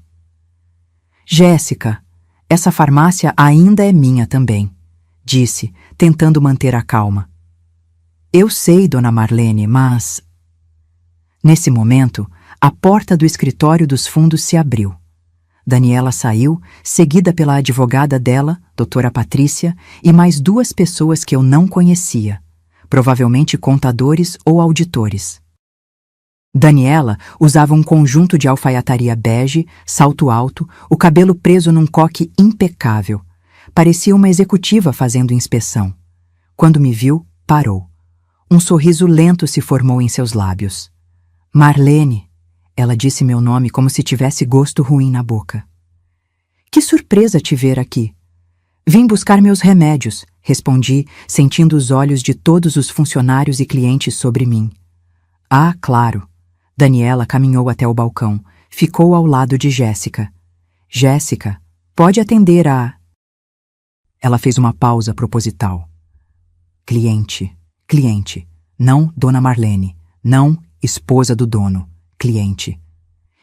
Jéssica, essa farmácia ainda é minha também, disse, tentando manter a calma. Eu sei, dona Marlene, mas... Nesse momento, a porta do escritório dos fundos se abriu. Daniela saiu, seguida pela advogada dela, doutora Patrícia, e mais 2 pessoas que eu não conhecia, provavelmente contadores ou auditores. Daniela usava um conjunto de alfaiataria bege, salto alto, o cabelo preso num coque impecável. Parecia uma executiva fazendo inspeção. Quando me viu, parou. Um sorriso lento se formou em seus lábios. Marlene, ela disse meu nome como se tivesse gosto ruim na boca. Que surpresa te ver aqui. Vim buscar meus remédios, respondi, sentindo os olhos de todos os funcionários e clientes sobre mim. Ah, claro. Daniela caminhou até o balcão, ficou ao lado de Jéssica. Jéssica, pode atender a... Ela fez uma pausa proposital. Cliente, não dona Marlene, não esposa do dono, cliente.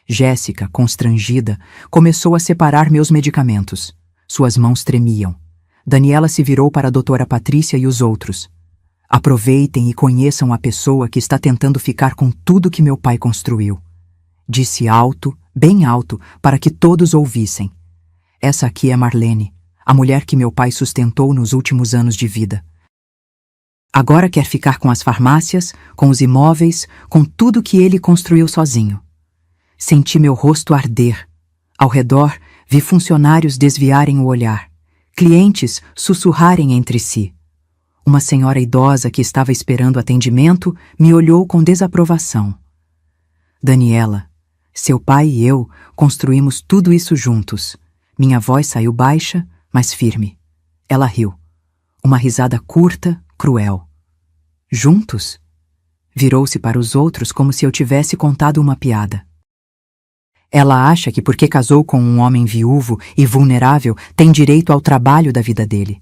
Jéssica, constrangida, começou a separar meus medicamentos. Suas mãos tremiam. Daniela se virou para a doutora Patrícia e os outros. Aproveitem e conheçam a pessoa que está tentando ficar com tudo que meu pai construiu. Disse alto, bem alto, para que todos ouvissem. Essa aqui é Marlene, a mulher que meu pai sustentou nos últimos anos de vida. Agora quer ficar com as farmácias, com os imóveis, com tudo que ele construiu sozinho. Senti meu rosto arder. Ao redor, vi funcionários desviarem o olhar, clientes sussurrarem entre si. Uma senhora idosa que estava esperando atendimento me olhou com desaprovação. Daniela, seu pai e eu construímos tudo isso juntos. Minha voz saiu baixa, mas firme. Ela riu. Uma risada curta, cruel. Juntos? Virou-se para os outros como se eu tivesse contado uma piada. Ela acha que porque casou com um homem viúvo e vulnerável, tem direito ao trabalho da vida dele.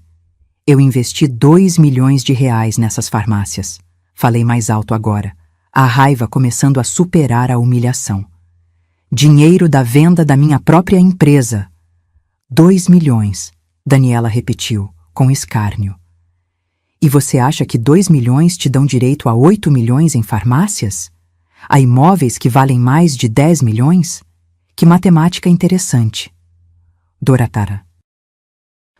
Eu investi 2 milhões de reais nessas farmácias. Falei mais alto agora, a raiva começando a superar a humilhação. Dinheiro da venda da minha própria empresa. 2 milhões, Daniela repetiu, com escárnio. E você acha que 2 milhões te dão direito a 8 milhões em farmácias? A imóveis que valem mais de 10 milhões? Que matemática interessante. Doratara.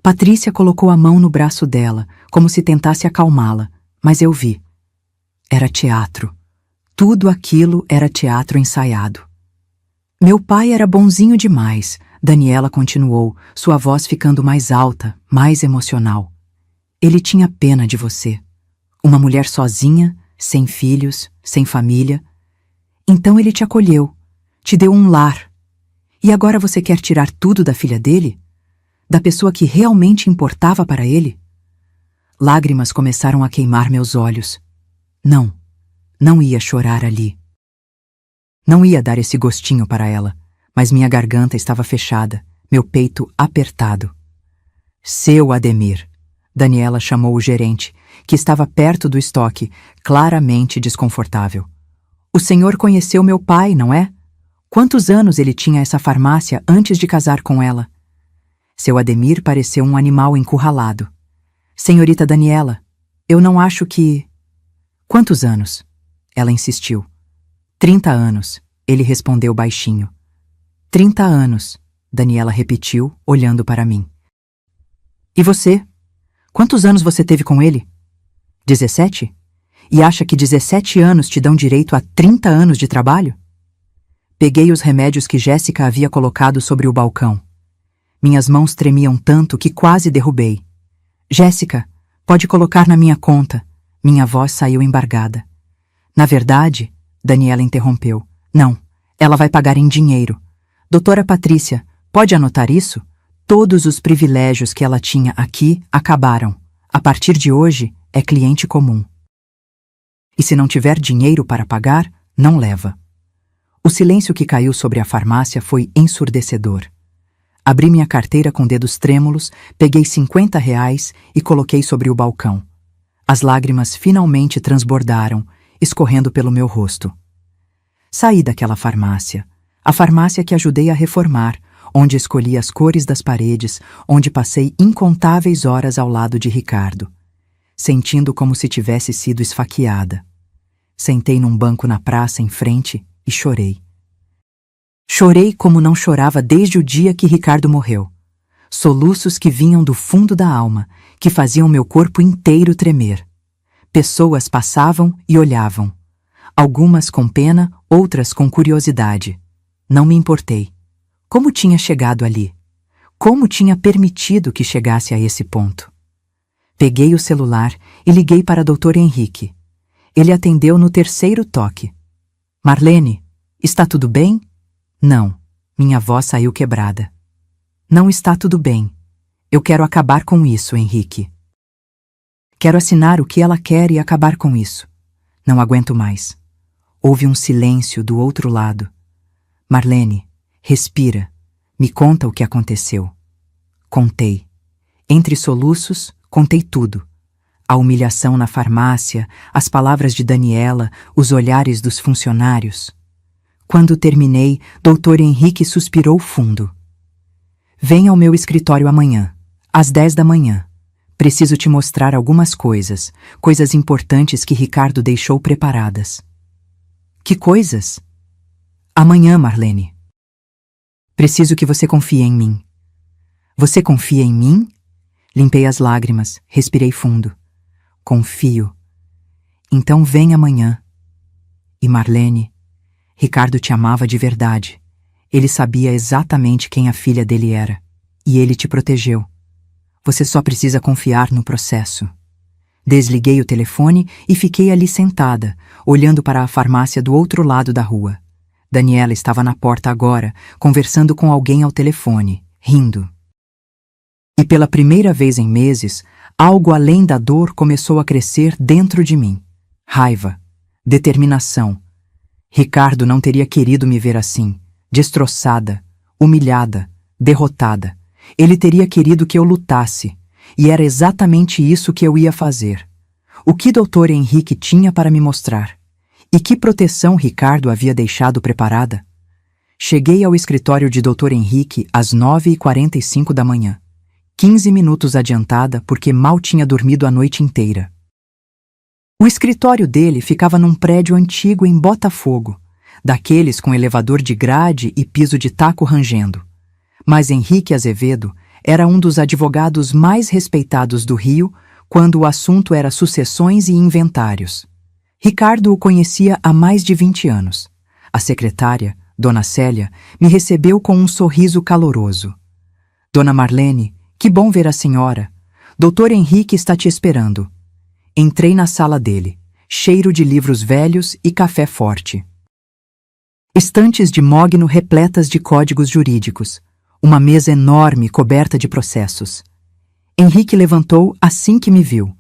Patrícia colocou a mão no braço dela, como se tentasse acalmá-la, mas eu vi. Era teatro. Tudo aquilo era teatro ensaiado. Meu pai era bonzinho demais, Daniela continuou, sua voz ficando mais alta, mais emocional. Ele tinha pena de você. Uma mulher sozinha, sem filhos, sem família. Então ele te acolheu, te deu um lar. E agora você quer tirar tudo da filha dele? Da pessoa que realmente importava para ele? Lágrimas começaram a queimar meus olhos. Não ia chorar ali. Não ia dar esse gostinho para ela, mas minha garganta estava fechada, meu peito apertado. Seu Ademir, Daniela chamou o gerente, que estava perto do estoque, claramente desconfortável. O senhor conheceu meu pai, não é? Quantos anos ele tinha essa farmácia antes de casar com ela? Seu Ademir pareceu um animal encurralado. Senhorita Daniela, eu não acho que... Quantos anos? Ela insistiu. 30 anos, ele respondeu baixinho. 30 anos, Daniela repetiu, olhando para mim. E você? Quantos anos você teve com ele? 17? E acha que 17 anos te dão direito a 30 anos de trabalho? Peguei os remédios que Jéssica havia colocado sobre o balcão. Minhas mãos tremiam tanto que quase derrubei. Jéssica, pode colocar na minha conta. Minha voz saiu embargada. Na verdade, Daniela interrompeu. Não, ela vai pagar em dinheiro. Doutora Patrícia, pode anotar isso? Todos os privilégios que ela tinha aqui acabaram. A partir de hoje, é cliente comum. E se não tiver dinheiro para pagar, não leva. O silêncio que caiu sobre a farmácia foi ensurdecedor. Abri minha carteira com dedos trêmulos, peguei 50 reais e coloquei sobre o balcão. As lágrimas finalmente transbordaram, escorrendo pelo meu rosto. Saí daquela farmácia, a farmácia que ajudei a reformar, onde escolhi as cores das paredes, onde passei incontáveis horas ao lado de Ricardo, sentindo como se tivesse sido esfaqueada. Sentei num banco na praça em frente e chorei. Chorei como não chorava desde o dia que Ricardo morreu. Soluços que vinham do fundo da alma, que faziam meu corpo inteiro tremer. Pessoas passavam e olhavam. Algumas com pena, outras com curiosidade. Não me importei. Como tinha chegado ali? Como tinha permitido que chegasse a esse ponto? Peguei o celular e liguei para Dr. Henrique. Ele atendeu no terceiro toque. Marlene, está tudo bem? Não, minha voz saiu quebrada. Não está tudo bem. Eu quero acabar com isso, Henrique. Quero assinar o que ela quer e acabar com isso. Não aguento mais. Houve um silêncio do outro lado. Marlene, respira. Me conta o que aconteceu. Contei. Entre soluços, contei tudo. A humilhação na farmácia, as palavras de Daniela, os olhares dos funcionários. Quando terminei, Dr. Henrique suspirou fundo. Venha ao meu escritório amanhã, às 10 da manhã. Preciso te mostrar algumas coisas, coisas importantes que Ricardo deixou preparadas. Que coisas? Amanhã, Marlene. Preciso que você confie em mim. Você confia em mim? Limpei as lágrimas, respirei fundo. Confio. Então vem amanhã. E Marlene, Ricardo te amava de verdade. Ele sabia exatamente quem a filha dele era. E ele te protegeu. Você só precisa confiar no processo. Desliguei o telefone e fiquei ali sentada, olhando para a farmácia do outro lado da rua. Daniela estava na porta agora, conversando com alguém ao telefone, rindo. E pela primeira vez em meses, algo além da dor começou a crescer dentro de mim. raiva, determinação. Ricardo não teria querido me ver assim, destroçada, humilhada, derrotada. Ele teria querido que eu lutasse, e era exatamente isso que eu ia fazer. O que Dr. Henrique tinha para me mostrar? E que proteção Ricardo havia deixado preparada? Cheguei ao escritório de Dr. Henrique às 9h45 da manhã, 15 minutos adiantada porque mal tinha dormido a noite inteira. O escritório dele ficava num prédio antigo em Botafogo, daqueles com elevador de grade e piso de taco rangendo. Mas Henrique Azevedo era um dos advogados mais respeitados do Rio quando o assunto era sucessões e inventários. Ricardo o conhecia há mais de 20 anos. A secretária, Dona Célia, me recebeu com um sorriso caloroso. Dona Marlene, que bom ver a senhora. Dr. Henrique está te esperando. Entrei na sala dele, cheiro de livros velhos e café forte. Estantes de mogno repletas de códigos jurídicos. Uma mesa enorme coberta de processos. Henrique levantou assim que me viu.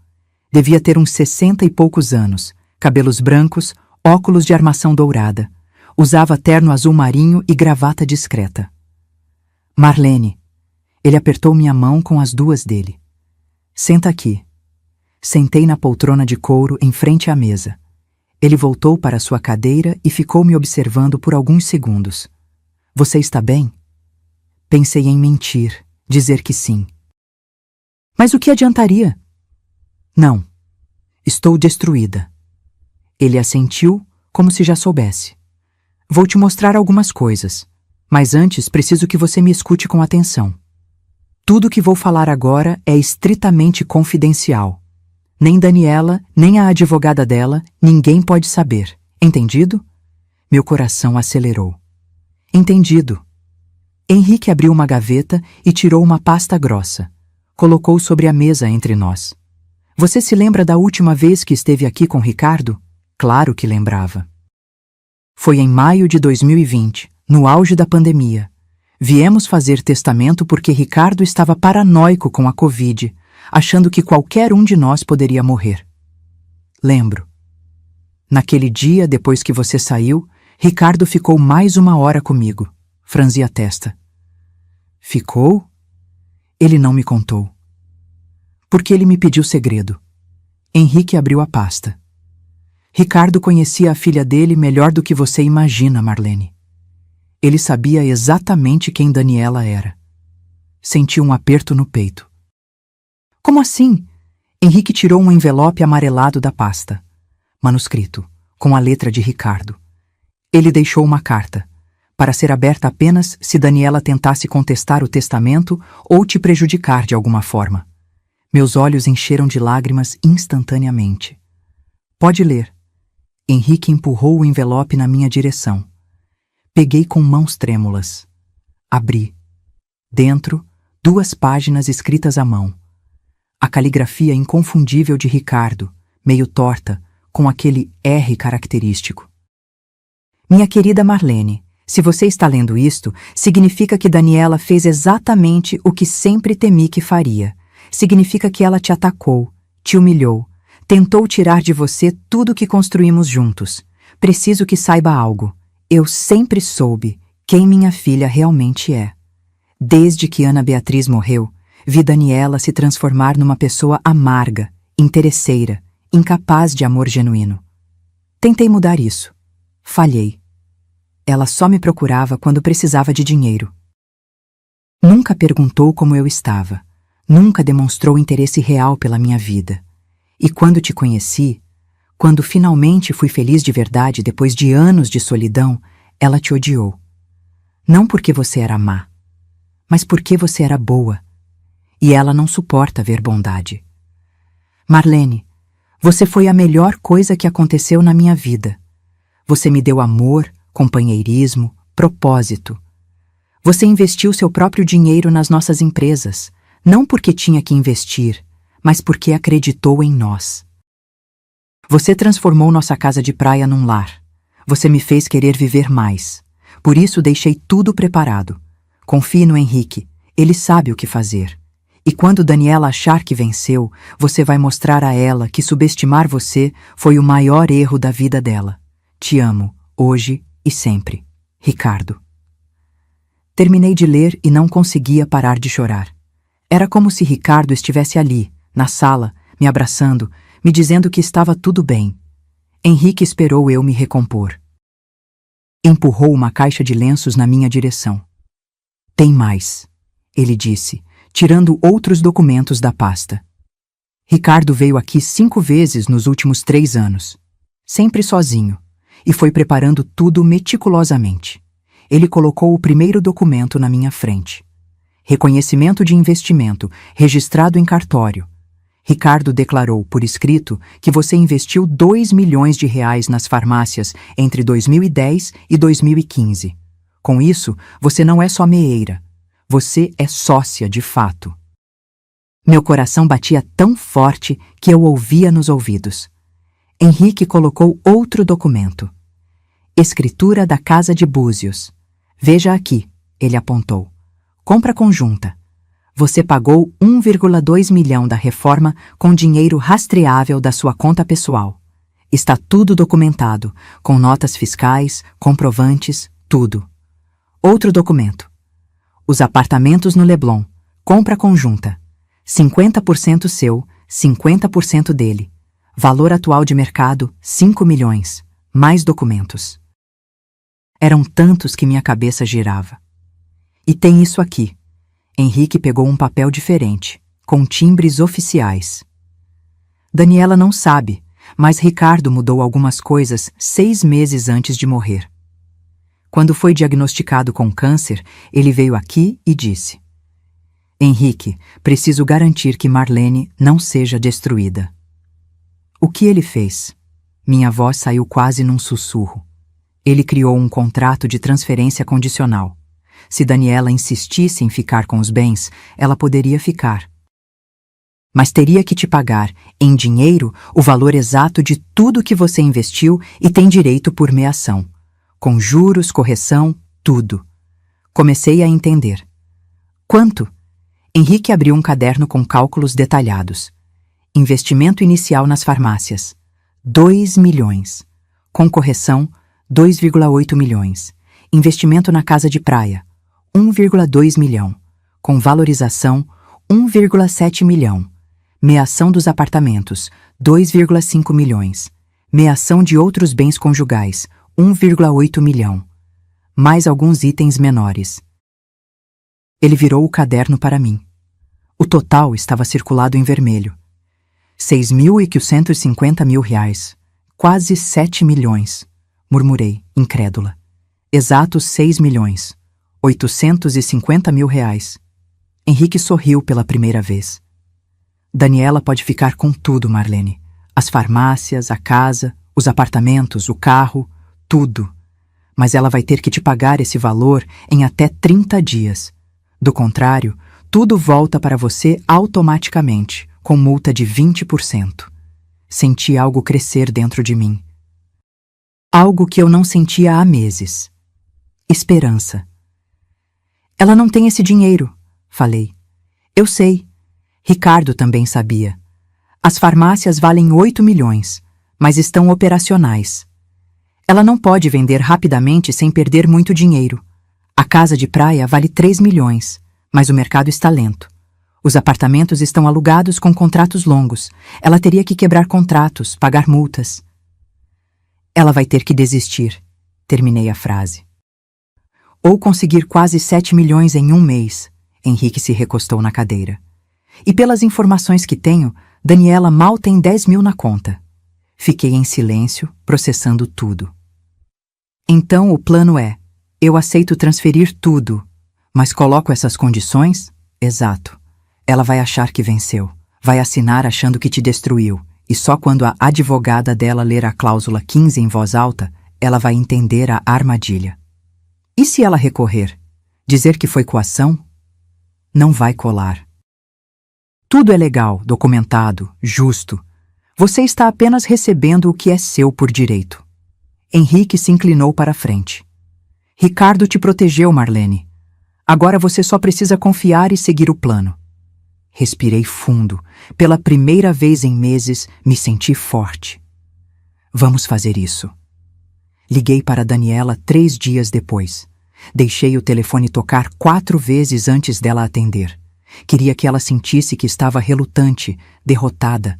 Devia ter uns 60 e poucos anos, cabelos brancos, óculos de armação dourada. Usava terno azul marinho e gravata discreta. Marlene. Ele apertou minha mão com as duas dele. Senta aqui. Sentei na poltrona de couro em frente à mesa. Ele voltou para sua cadeira e ficou me observando por alguns segundos. Você está bem? Pensei em mentir, dizer que sim. Mas o que adiantaria? Não. Estou destruída. Ele assentiu, como se já soubesse. Vou te mostrar algumas coisas, mas antes preciso que você me escute com atenção. Tudo o que vou falar agora é estritamente confidencial. Nem Daniela, nem a advogada dela, ninguém pode saber. Entendido? Meu coração acelerou. Entendido. Henrique abriu uma gaveta e tirou uma pasta grossa. Colocou sobre a mesa entre nós. Você se lembra da última vez que esteve aqui com Ricardo? Claro que lembrava. Foi em maio de 2020, no auge da pandemia. Viemos fazer testamento porque Ricardo estava paranoico com a Covid, achando que qualquer um de nós poderia morrer. Lembro. Naquele dia, depois que você saiu, Ricardo ficou mais 1 hora comigo. Franzi a testa. Ficou? Ele não me contou. Porque ele me pediu segredo. Henrique abriu a pasta. Ricardo conhecia a filha dele melhor do que você imagina, Marlene. Ele sabia exatamente quem Daniela era. Senti um aperto no peito. Como assim? Henrique tirou um envelope amarelado da pasta. Manuscrito, com a letra de Ricardo. Ele deixou uma carta, para ser aberta apenas se Daniela tentasse contestar o testamento ou te prejudicar de alguma forma. Meus olhos encheram de lágrimas instantaneamente. Pode ler. Henrique empurrou o envelope na minha direção. Peguei com mãos trêmulas. Abri. Dentro, 2 páginas escritas à mão. A caligrafia inconfundível de Ricardo, meio torta, com aquele R característico. Minha querida Marlene, se você está lendo isto, significa que Daniela fez exatamente o que sempre temi que faria. Significa que ela te atacou, te humilhou, tentou tirar de você tudo que construímos juntos. Preciso que saiba algo. Eu sempre soube quem minha filha realmente é. Desde que Ana Beatriz morreu, vi Daniela se transformar numa pessoa amarga, interesseira, incapaz de amor genuíno. Tentei mudar isso. Falhei. Ela só me procurava quando precisava de dinheiro. Nunca perguntou como eu estava. Nunca demonstrou interesse real pela minha vida. E quando te conheci, quando finalmente fui feliz de verdade depois de anos de solidão, ela te odiou. Não porque você era má, mas porque você era boa. E ela não suporta ver bondade. Marlene, você foi a melhor coisa que aconteceu na minha vida. Você me deu amor, companheirismo, propósito. Você investiu seu próprio dinheiro nas nossas empresas, não porque tinha que investir, mas porque acreditou em nós. Você transformou nossa casa de praia num lar. Você me fez querer viver mais. Por isso deixei tudo preparado. Confie no Henrique, ele sabe o que fazer. E quando Daniela achar que venceu, você vai mostrar a ela que subestimar você foi o maior erro da vida dela. Te amo, hoje e sempre. Ricardo. Terminei de ler e não conseguia parar de chorar. Era como se Ricardo estivesse ali, na sala, me abraçando, me dizendo que estava tudo bem. Henrique esperou eu me recompor. Empurrou uma caixa de lenços na minha direção. Tem mais, ele disse, tirando outros documentos da pasta. Ricardo veio aqui 5 vezes nos últimos 3 anos. Sempre sozinho. E foi preparando tudo meticulosamente. Ele colocou o primeiro documento na minha frente. Reconhecimento de investimento, registrado em cartório. Ricardo declarou por escrito que você investiu R$ 2 milhões nas farmácias entre 2010 e 2015. Com isso, você não é só meeira. Você é sócia de fato. Meu coração batia tão forte que eu ouvia nos ouvidos. Henrique colocou outro documento. Escritura da Casa de Búzios. Veja aqui, ele apontou. Compra conjunta. Você pagou 1,2 milhão da reforma com dinheiro rastreável da sua conta pessoal. Está tudo documentado, com notas fiscais, comprovantes, tudo. Outro documento. Os apartamentos no Leblon. Compra conjunta. 50% seu, 50% dele. Valor atual de mercado, 5 milhões. Mais documentos. Eram tantos que minha cabeça girava. E tem isso aqui. Henrique pegou um papel diferente, com timbres oficiais. Daniela não sabe, mas Ricardo mudou algumas coisas 6 meses antes de morrer. Quando foi diagnosticado com câncer, ele veio aqui e disse: Henrique, preciso garantir que Marlene não seja destruída. O que ele fez? Minha voz saiu quase num sussurro. Ele criou um contrato de transferência condicional. Se Daniela insistisse em ficar com os bens, ela poderia ficar. Mas teria que te pagar, em dinheiro, o valor exato de tudo que você investiu e tem direito por meação. Com juros, correção, tudo. Comecei a entender. Quanto? Henrique abriu um caderno com cálculos detalhados. Investimento inicial nas farmácias. 2 milhões. Com correção, 2,8 milhões. Investimento na casa de praia. 1,2 milhão. Com valorização, 1,7 milhão. Meação dos apartamentos, 2,5 milhões. Meação de outros bens conjugais, 1,8 milhão. Mais alguns itens menores. Ele virou o caderno para mim. O total estava circulado em vermelho. 6.850 mil reais. Quase 7 milhões. Murmurei, incrédula. Exatos 6 milhões. 850 mil reais. Henrique sorriu pela primeira vez. Daniela pode ficar com tudo, Marlene. As farmácias, a casa, os apartamentos, o carro, tudo. Mas ela vai ter que te pagar esse valor em até 30 dias. Do contrário, tudo volta para você automaticamente, com multa de 20%. Senti algo crescer dentro de mim. Algo que eu não sentia há meses. Esperança. Ela não tem esse dinheiro, falei. Eu sei. Ricardo também sabia. As farmácias valem 8 milhões, mas estão operacionais. Ela não pode vender rapidamente sem perder muito dinheiro. A casa de praia vale 3 milhões, mas o mercado está lento. Os apartamentos estão alugados com contratos longos. Ela teria que quebrar contratos, pagar multas. Ela vai ter que desistir, terminei a frase. Ou conseguir quase 7 milhões em um mês. Henrique se recostou na cadeira. E pelas informações que tenho, Daniela mal tem 10 mil na conta. Fiquei em silêncio, processando tudo. Então o plano é, eu aceito transferir tudo, mas coloco essas condições? Exato. Ela vai achar que venceu, vai assinar achando que te destruiu, e só quando a advogada dela ler a cláusula 15 em voz alta, ela vai entender a armadilha. E se ela recorrer? Dizer que foi coação? Não vai colar. Tudo é legal, documentado, justo. Você está apenas recebendo o que é seu por direito. Henrique se inclinou para a frente. Ricardo te protegeu, Marlene. Agora você só precisa confiar e seguir o plano. Respirei fundo. Pela primeira vez em meses, me senti forte. Vamos fazer isso. Liguei para Daniela 3 dias depois. Deixei o telefone tocar 4 vezes antes dela atender. Queria que ela sentisse que estava relutante, derrotada.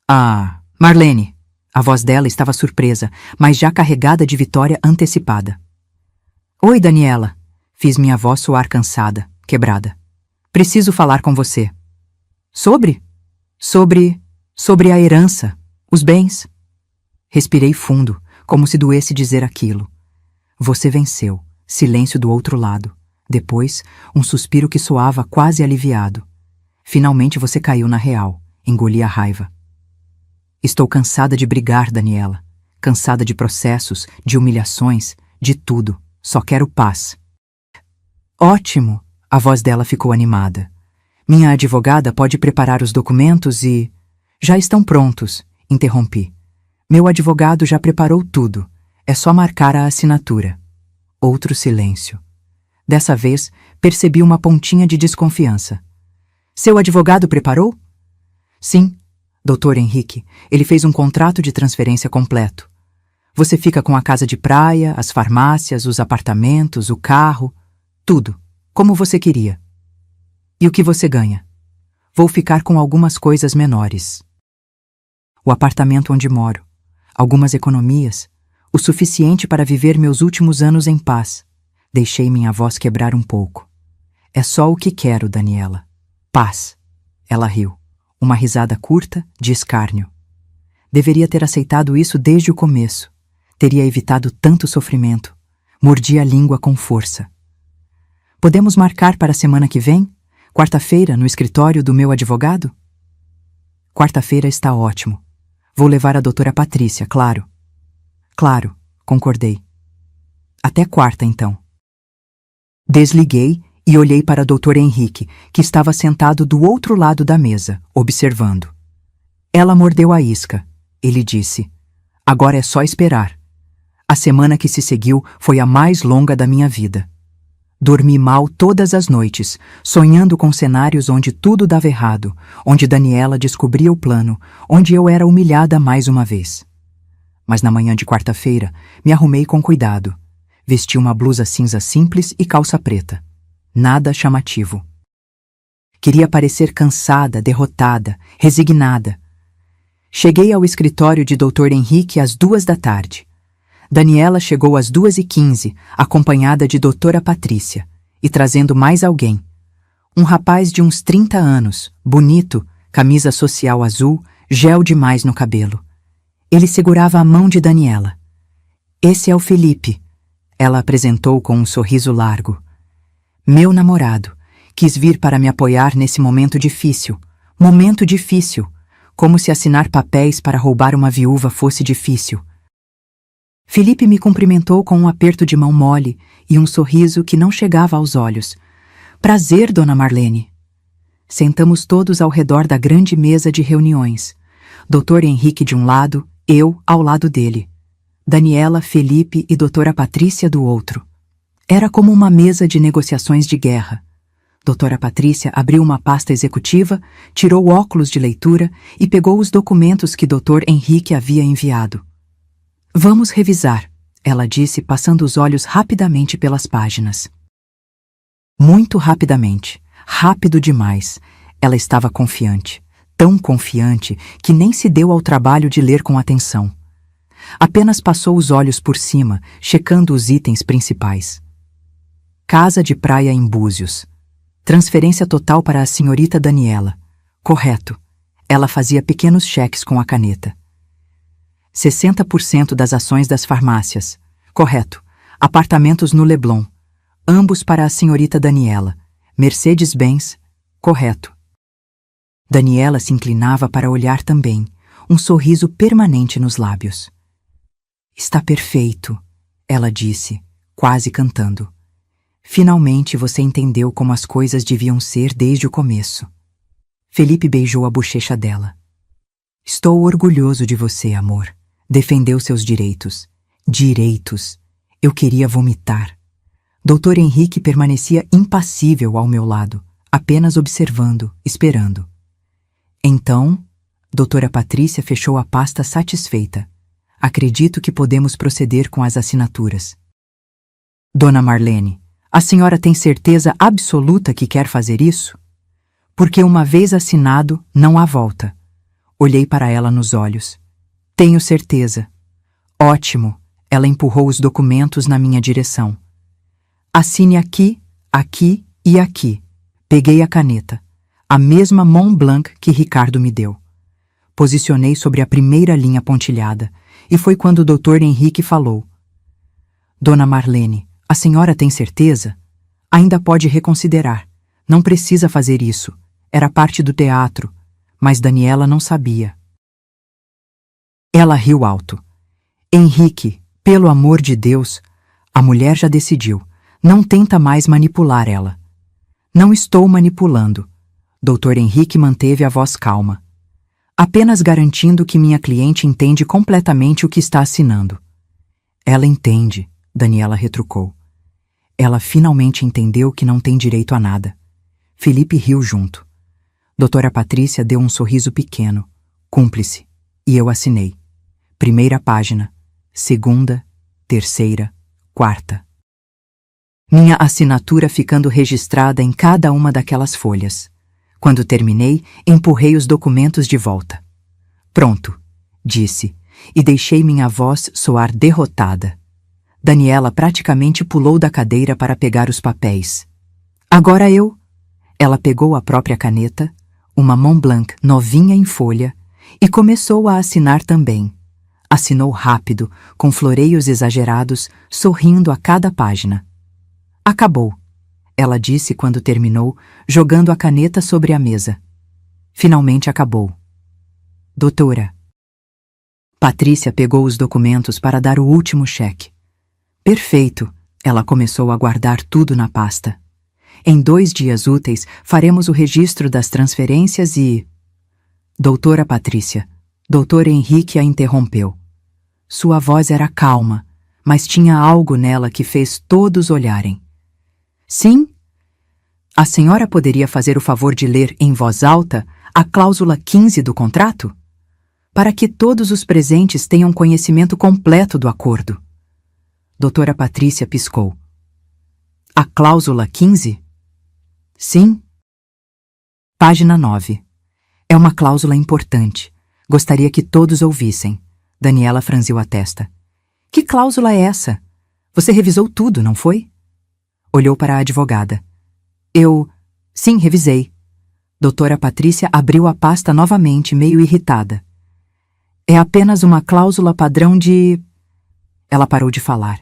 Ah, Marlene! A voz dela estava surpresa, mas já carregada de vitória antecipada. Oi, Daniela. Fiz minha voz soar cansada, quebrada. Preciso falar com você. Sobre a herança, os bens. Respirei fundo, como se doesse dizer aquilo. Você venceu. Silêncio do outro lado. Depois, um suspiro que soava quase aliviado. Finalmente você caiu na real. Engoli a raiva. Estou cansada de brigar, Daniela. Cansada de processos, de humilhações, de tudo. Só quero paz. Ótimo! A voz dela ficou animada. Minha advogada pode preparar os documentos e... Já estão prontos, interrompi. Meu advogado já preparou tudo. É só marcar a assinatura. Outro silêncio. Dessa vez, percebi uma pontinha de desconfiança. Seu advogado preparou? Sim, Dr. Henrique. Ele fez um contrato de transferência completo. Você fica com a casa de praia, as farmácias, os apartamentos, o carro, tudo, como você queria. E o que você ganha? Vou ficar com algumas coisas menores. O apartamento onde moro, algumas economias, o suficiente para viver meus últimos anos em paz. Deixei minha voz quebrar um pouco. É só o que quero, Daniela. Paz. Ela riu. Uma risada curta, de escárnio. Deveria ter aceitado isso desde o começo. Teria evitado tanto sofrimento. Mordi a língua com força. Podemos marcar para a semana que vem? Quarta-feira, no escritório do meu advogado? Quarta-feira está ótimo. Vou levar a doutora Patrícia, claro. Claro, concordei. Até quarta, então. Desliguei e olhei para Dr. Henrique, que estava sentado do outro lado da mesa, observando. Ela mordeu a isca. Ele disse, agora é só esperar. A semana que se seguiu foi a mais longa da minha vida. Dormi mal todas as noites, sonhando com cenários onde tudo dava errado, onde Daniela descobria o plano, onde eu era humilhada mais uma vez. Mas na manhã de quarta-feira, me arrumei com cuidado. Vesti uma blusa cinza simples e calça preta. Nada chamativo. Queria parecer cansada, derrotada, resignada. Cheguei ao escritório de Dr. Henrique às 2 da tarde. Daniela chegou às 2h15, acompanhada de doutora Patrícia, e trazendo mais alguém. Um rapaz de uns 30 anos, bonito, camisa social azul, gel demais no cabelo. Ele segurava a mão de Daniela. Esse é o Felipe, ela apresentou com um sorriso largo. Meu namorado, quis vir para me apoiar nesse momento difícil, como se assinar papéis para roubar uma viúva fosse difícil. Felipe me cumprimentou com um aperto de mão mole e um sorriso que não chegava aos olhos. Prazer, dona Marlene. Sentamos todos ao redor da grande mesa de reuniões. Dr. Henrique de um lado, eu ao lado dele. Daniela, Felipe e doutora Patrícia do outro. Era como uma mesa de negociações de guerra. Doutora Patrícia abriu uma pasta executiva, tirou óculos de leitura e pegou os documentos que Dr. Henrique havia enviado. Vamos revisar, ela disse, passando os olhos rapidamente pelas páginas. Muito rapidamente, rápido demais. Ela estava confiante, tão confiante que nem se deu ao trabalho de ler com atenção. Apenas passou os olhos por cima, checando os itens principais. Casa de praia em Búzios. Transferência total para a senhorita Daniela. Correto. Ela fazia pequenos cheques com a caneta. 60% das ações das farmácias. Correto. Apartamentos no Leblon. Ambos para a senhorita Daniela. Mercedes-Benz. Correto. Daniela se inclinava para olhar também, um sorriso permanente nos lábios. Está perfeito, ela disse, quase cantando. Finalmente você entendeu como as coisas deviam ser desde o começo. Felipe beijou a bochecha dela. Estou orgulhoso de você, amor. Defendeu seus direitos. Direitos. Eu queria vomitar. Dr. Henrique permanecia impassível ao meu lado, apenas observando, esperando. Então, doutora Patrícia fechou a pasta satisfeita. Acredito que podemos proceder com as assinaturas. Dona Marlene, a senhora tem certeza absoluta que quer fazer isso? Porque uma vez assinado, não há volta. Olhei para ela nos olhos. Tenho certeza. Ótimo. Ela empurrou os documentos na minha direção. Assine aqui, aqui e aqui. Peguei a caneta. A mesma Mont Blanc que Ricardo me deu. Posicionei sobre a primeira linha pontilhada, e foi quando o Dr. Henrique falou. Dona Marlene, a senhora tem certeza? Ainda pode reconsiderar. Não precisa fazer isso. Era parte do teatro, mas Daniela não sabia. Ela riu alto. Henrique, pelo amor de Deus, a mulher já decidiu. Não tenta mais manipular ela. Não estou manipulando. Dr. Henrique manteve a voz calma. Apenas garantindo que minha cliente entende completamente o que está assinando. Ela entende, Daniela retrucou. Ela finalmente entendeu que não tem direito a nada. Felipe riu junto. Doutora Patrícia deu um sorriso pequeno, cúmplice, e eu assinei. Primeira página, segunda, terceira, quarta. Minha assinatura ficando registrada em cada uma daquelas folhas. Quando terminei, empurrei os documentos de volta. Pronto, disse, e deixei minha voz soar derrotada. Daniela praticamente pulou da cadeira para pegar os papéis. Agora eu. Ela pegou a própria caneta, uma Mont Blanc novinha em folha, e começou a assinar também. Assinou rápido, com floreios exagerados, sorrindo a cada página. Acabou, ela disse quando terminou, jogando a caneta sobre a mesa. Finalmente acabou. Doutora. Patrícia pegou os documentos para dar o último cheque. Perfeito, ela começou a guardar tudo na pasta. Em 2 dias úteis, faremos o registro das transferências e... Doutora Patrícia, Dr. Henrique a interrompeu. Sua voz era calma, mas tinha algo nela que fez todos olharem. Sim? A senhora poderia fazer o favor de ler em voz alta a cláusula 15 do contrato? Para que todos os presentes tenham conhecimento completo do acordo. Doutora Patrícia piscou. A cláusula 15? Sim. Página 9. É uma cláusula importante. Gostaria que todos ouvissem. Daniela franziu a testa. Que cláusula é essa? Você revisou tudo, não foi? Olhou para a advogada. Sim, revisei. Doutora Patrícia abriu a pasta novamente, meio irritada. É apenas uma cláusula padrão de... Ela parou de falar.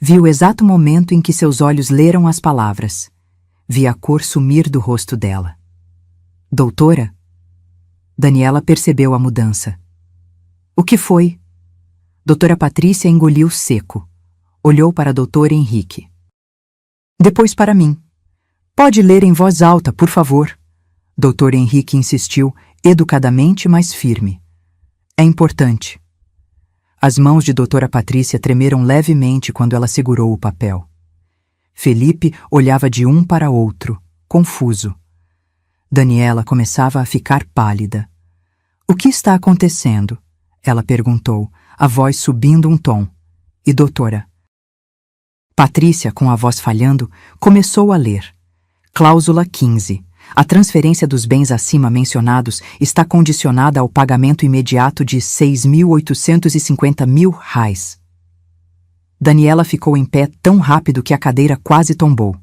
Vi o exato momento em que seus olhos leram as palavras. Vi a cor sumir do rosto dela. Doutora? Daniela percebeu a mudança. O que foi? Doutora Patrícia engoliu seco. Olhou para Dr. Henrique. Depois para mim. Pode ler em voz alta, por favor. Dr. Henrique insistiu, educadamente, mas firme. É importante. As mãos de doutora Patrícia tremeram levemente quando ela segurou o papel. Felipe olhava de um para outro, confuso. Daniela começava a ficar pálida. O que está acontecendo? Ela perguntou, a voz subindo um tom. E doutora? Patrícia, com a voz falhando, começou a ler. Cláusula 15. A transferência dos bens acima mencionados está condicionada ao pagamento imediato de R$6.850.000. Daniela ficou em pé tão rápido que a cadeira quase tombou.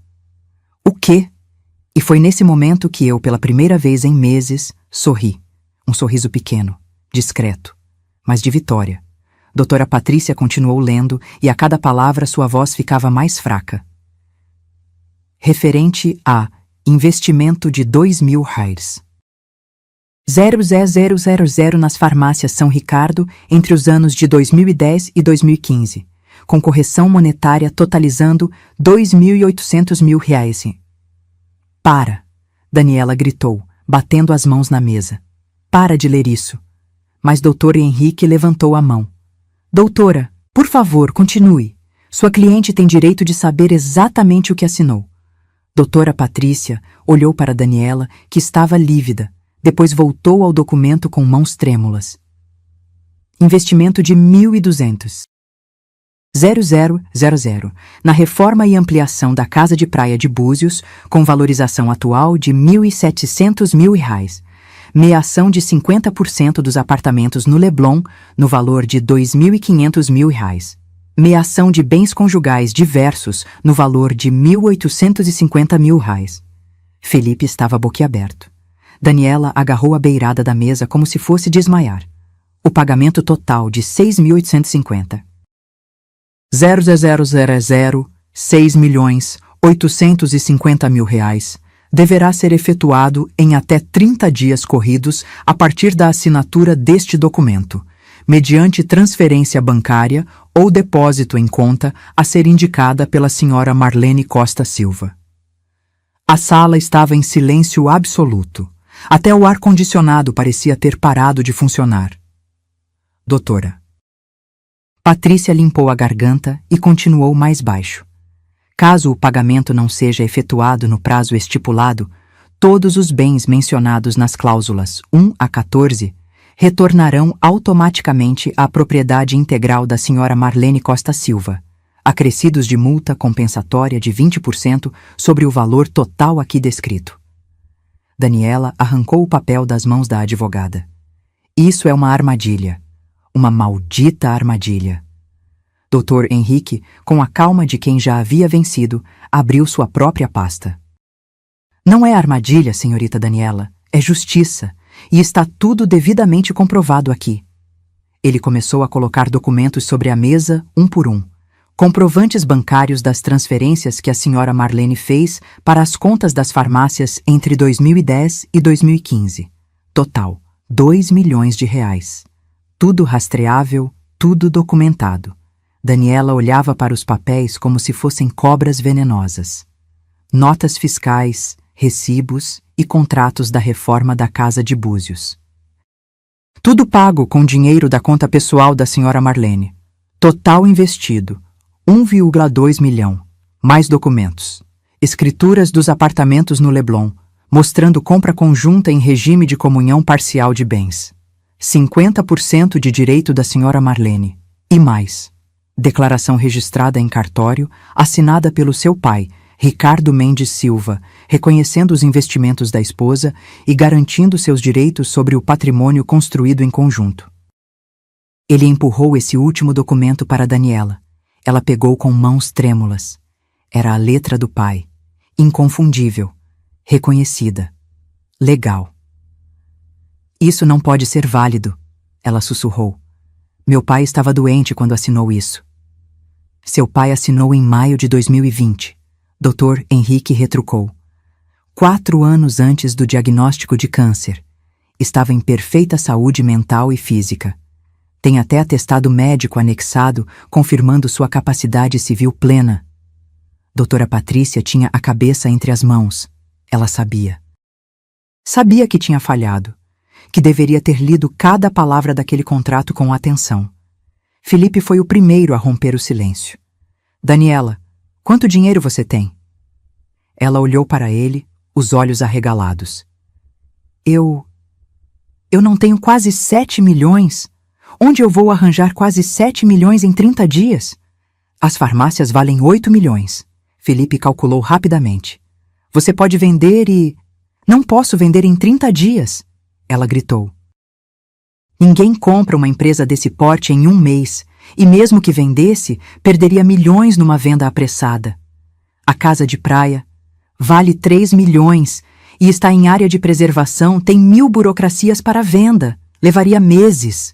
O quê? E foi nesse momento que eu, pela primeira vez em meses, sorri. Um sorriso pequeno, discreto, mas de vitória. Doutora Patrícia continuou lendo e a cada palavra sua voz ficava mais fraca. Referente a investimento de R$2.000. 00000 nas farmácias São Ricardo entre os anos de 2010 e 2015, com correção monetária totalizando R$2.800.000. Para! Daniela gritou, batendo as mãos na mesa. Para de ler isso. Mas Dr. Henrique levantou a mão. Doutora, por favor, continue. Sua cliente tem direito de saber exatamente o que assinou. Doutora Patrícia olhou para Daniela, que estava lívida, depois voltou ao documento com mãos trêmulas. Investimento de 1.200. 0000, na reforma e ampliação da Casa de Praia de Búzios, com valorização atual de R$ 1.700.000. Meação de 50% dos apartamentos no Leblon, no valor de R$ 2.500.000. Meação de bens conjugais diversos, no valor de R$ 1.850.000. Felipe estava boquiaberto. Daniela agarrou a beirada da mesa como se fosse desmaiar. O pagamento total de 6.850. 6.850.000 reais deverá ser efetuado em até 30 dias corridos a partir da assinatura deste documento, mediante transferência bancária ou depósito em conta a ser indicada pela senhora Marlene Costa Silva. A sala estava em silêncio absoluto. Até o ar-condicionado parecia ter parado de funcionar. Doutora. Patrícia limpou a garganta e continuou mais baixo. Caso o pagamento não seja efetuado no prazo estipulado, todos os bens mencionados nas cláusulas 1 a 14 retornarão automaticamente à propriedade integral da senhora Marlene Costa Silva, acrescidos de multa compensatória de 20% sobre o valor total aqui descrito. Daniela arrancou o papel das mãos da advogada. Isso é uma armadilha. Uma maldita armadilha. Dr. Henrique, com a calma de quem já havia vencido, abriu sua própria pasta. Não é armadilha, senhorita Daniela, é justiça, e está tudo devidamente comprovado aqui. Ele começou a colocar documentos sobre a mesa, um por um. Comprovantes bancários das transferências que a senhora Marlene fez para as contas das farmácias entre 2010 e 2015. Total, R$ 2 milhões. Tudo rastreável, tudo documentado. Daniela olhava para os papéis como se fossem cobras venenosas. Notas fiscais, recibos e contratos da reforma da Casa de Búzios. Tudo pago com dinheiro da conta pessoal da senhora Marlene. Total investido, 1,2 milhão. Mais documentos. Escrituras dos apartamentos no Leblon, mostrando compra conjunta em regime de comunhão parcial de bens. 50% de direito da senhora Marlene. E mais. Declaração registrada em cartório, assinada pelo seu pai, Ricardo Mendes Silva, reconhecendo os investimentos da esposa e garantindo seus direitos sobre o patrimônio construído em conjunto. Ele empurrou esse último documento para Daniela. Ela pegou com mãos trêmulas. Era a letra do pai. Inconfundível. Reconhecida. Legal. Isso não pode ser válido, ela sussurrou. Meu pai estava doente quando assinou isso. Seu pai assinou em maio de 2020. Dr. Henrique retrucou. 4 anos antes do diagnóstico de câncer. Estava em perfeita saúde mental e física. Tem até atestado médico anexado, confirmando sua capacidade civil plena. Doutora Patrícia tinha a cabeça entre as mãos. Ela sabia. Sabia que tinha falhado. Que deveria ter lido cada palavra daquele contrato com atenção. Felipe foi o primeiro a romper o silêncio. Daniela, quanto dinheiro você tem? Ela olhou para ele, os olhos arregalados. Eu não tenho quase 7 milhões. Onde eu vou arranjar quase 7 milhões em 30 dias? As farmácias valem 8 milhões. Felipe calculou rapidamente. Você pode vender e... Não posso vender em 30 dias. Ela gritou. Ninguém compra uma empresa desse porte em 1 mês, e mesmo que vendesse, perderia milhões numa venda apressada. A casa de praia vale 3 milhões e está em área de preservação, tem 1000 burocracias para venda, levaria meses.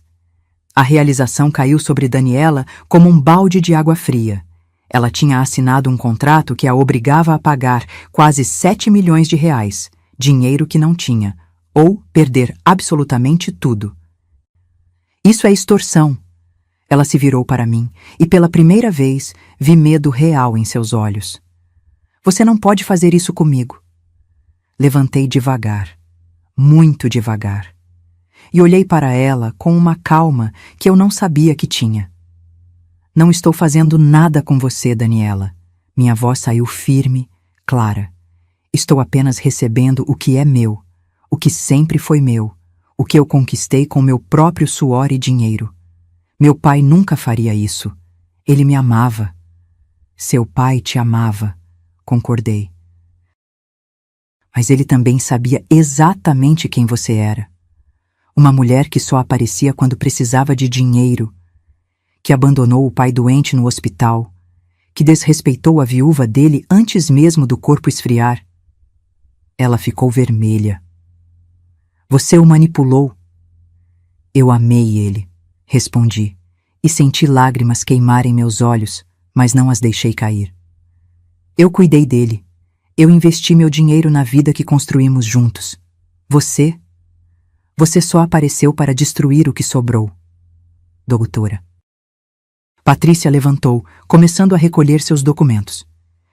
A realização caiu sobre Daniela como um balde de água fria. Ela tinha assinado um contrato que a obrigava a pagar quase 7 milhões de reais, dinheiro que não tinha, ou perder absolutamente tudo. Isso é extorsão. Ela se virou para mim e pela primeira vez vi medo real em seus olhos. Você não pode fazer isso comigo. Levantei devagar, muito devagar, e olhei para ela com uma calma que eu não sabia que tinha. Não estou fazendo nada com você, Daniela. Minha voz saiu firme, clara. Estou apenas recebendo o que é meu, o que sempre foi meu, o que eu conquistei com meu próprio suor e dinheiro. Meu pai nunca faria isso. Ele me amava. Seu pai te amava, concordei. Mas ele também sabia exatamente quem você era. Uma mulher que só aparecia quando precisava de dinheiro, que abandonou o pai doente no hospital, que desrespeitou a viúva dele antes mesmo do corpo esfriar. Ela ficou vermelha. Você o manipulou. Eu amei ele, respondi, e senti lágrimas queimarem meus olhos, mas não as deixei cair. Eu cuidei dele. Eu investi meu dinheiro na vida que construímos juntos. Você só apareceu para destruir o que sobrou. Doutora. Patrícia levantou, começando a recolher seus documentos.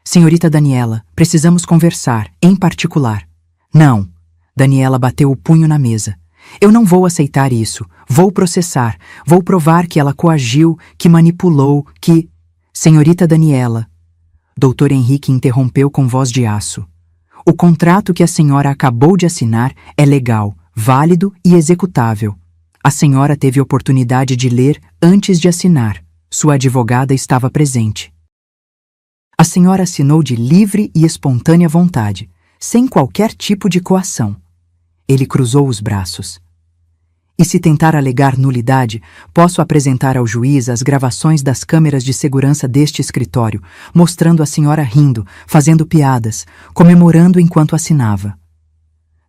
Senhorita Daniela, precisamos conversar, em particular. Não. Daniela bateu o punho na mesa. Eu não vou aceitar isso. Vou processar. Vou provar que ela coagiu, que manipulou, que... Senhorita Daniela. Doutor Henrique interrompeu com voz de aço. O contrato que a senhora acabou de assinar é legal, válido e executável. A senhora teve oportunidade de ler antes de assinar. Sua advogada estava presente. A senhora assinou de livre e espontânea vontade, sem qualquer tipo de coação. Ele cruzou os braços. E se tentar alegar nulidade, posso apresentar ao juiz as gravações das câmeras de segurança deste escritório, mostrando a senhora rindo, fazendo piadas, comemorando enquanto assinava.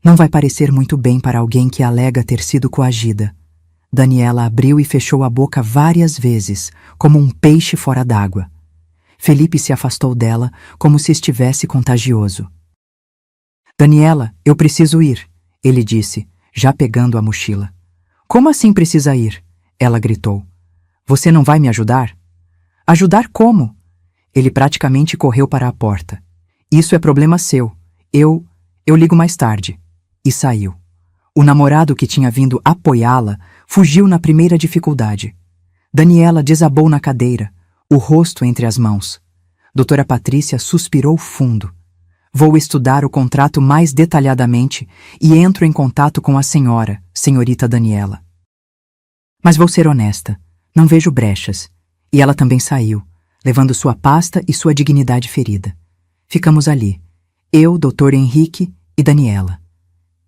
Não vai parecer muito bem para alguém que alega ter sido coagida. Daniela abriu e fechou a boca várias vezes, como um peixe fora d'água. Felipe se afastou dela, como se estivesse contagioso. Daniela, eu preciso ir, ele disse, já pegando a mochila. Como assim precisa ir? Ela gritou. Você não vai me ajudar? Ajudar como? Ele praticamente correu para a porta. Isso é problema seu. Eu ligo mais tarde. E saiu. O namorado que tinha vindo apoiá-la fugiu na primeira dificuldade. Daniela desabou na cadeira, o rosto entre as mãos. Doutora Patrícia suspirou fundo. Vou estudar o contrato mais detalhadamente e entro em contato com a senhora, senhorita Daniela. Mas vou ser honesta, não vejo brechas. E ela também saiu, levando sua pasta e sua dignidade ferida. Ficamos ali, eu, doutor Henrique e Daniela.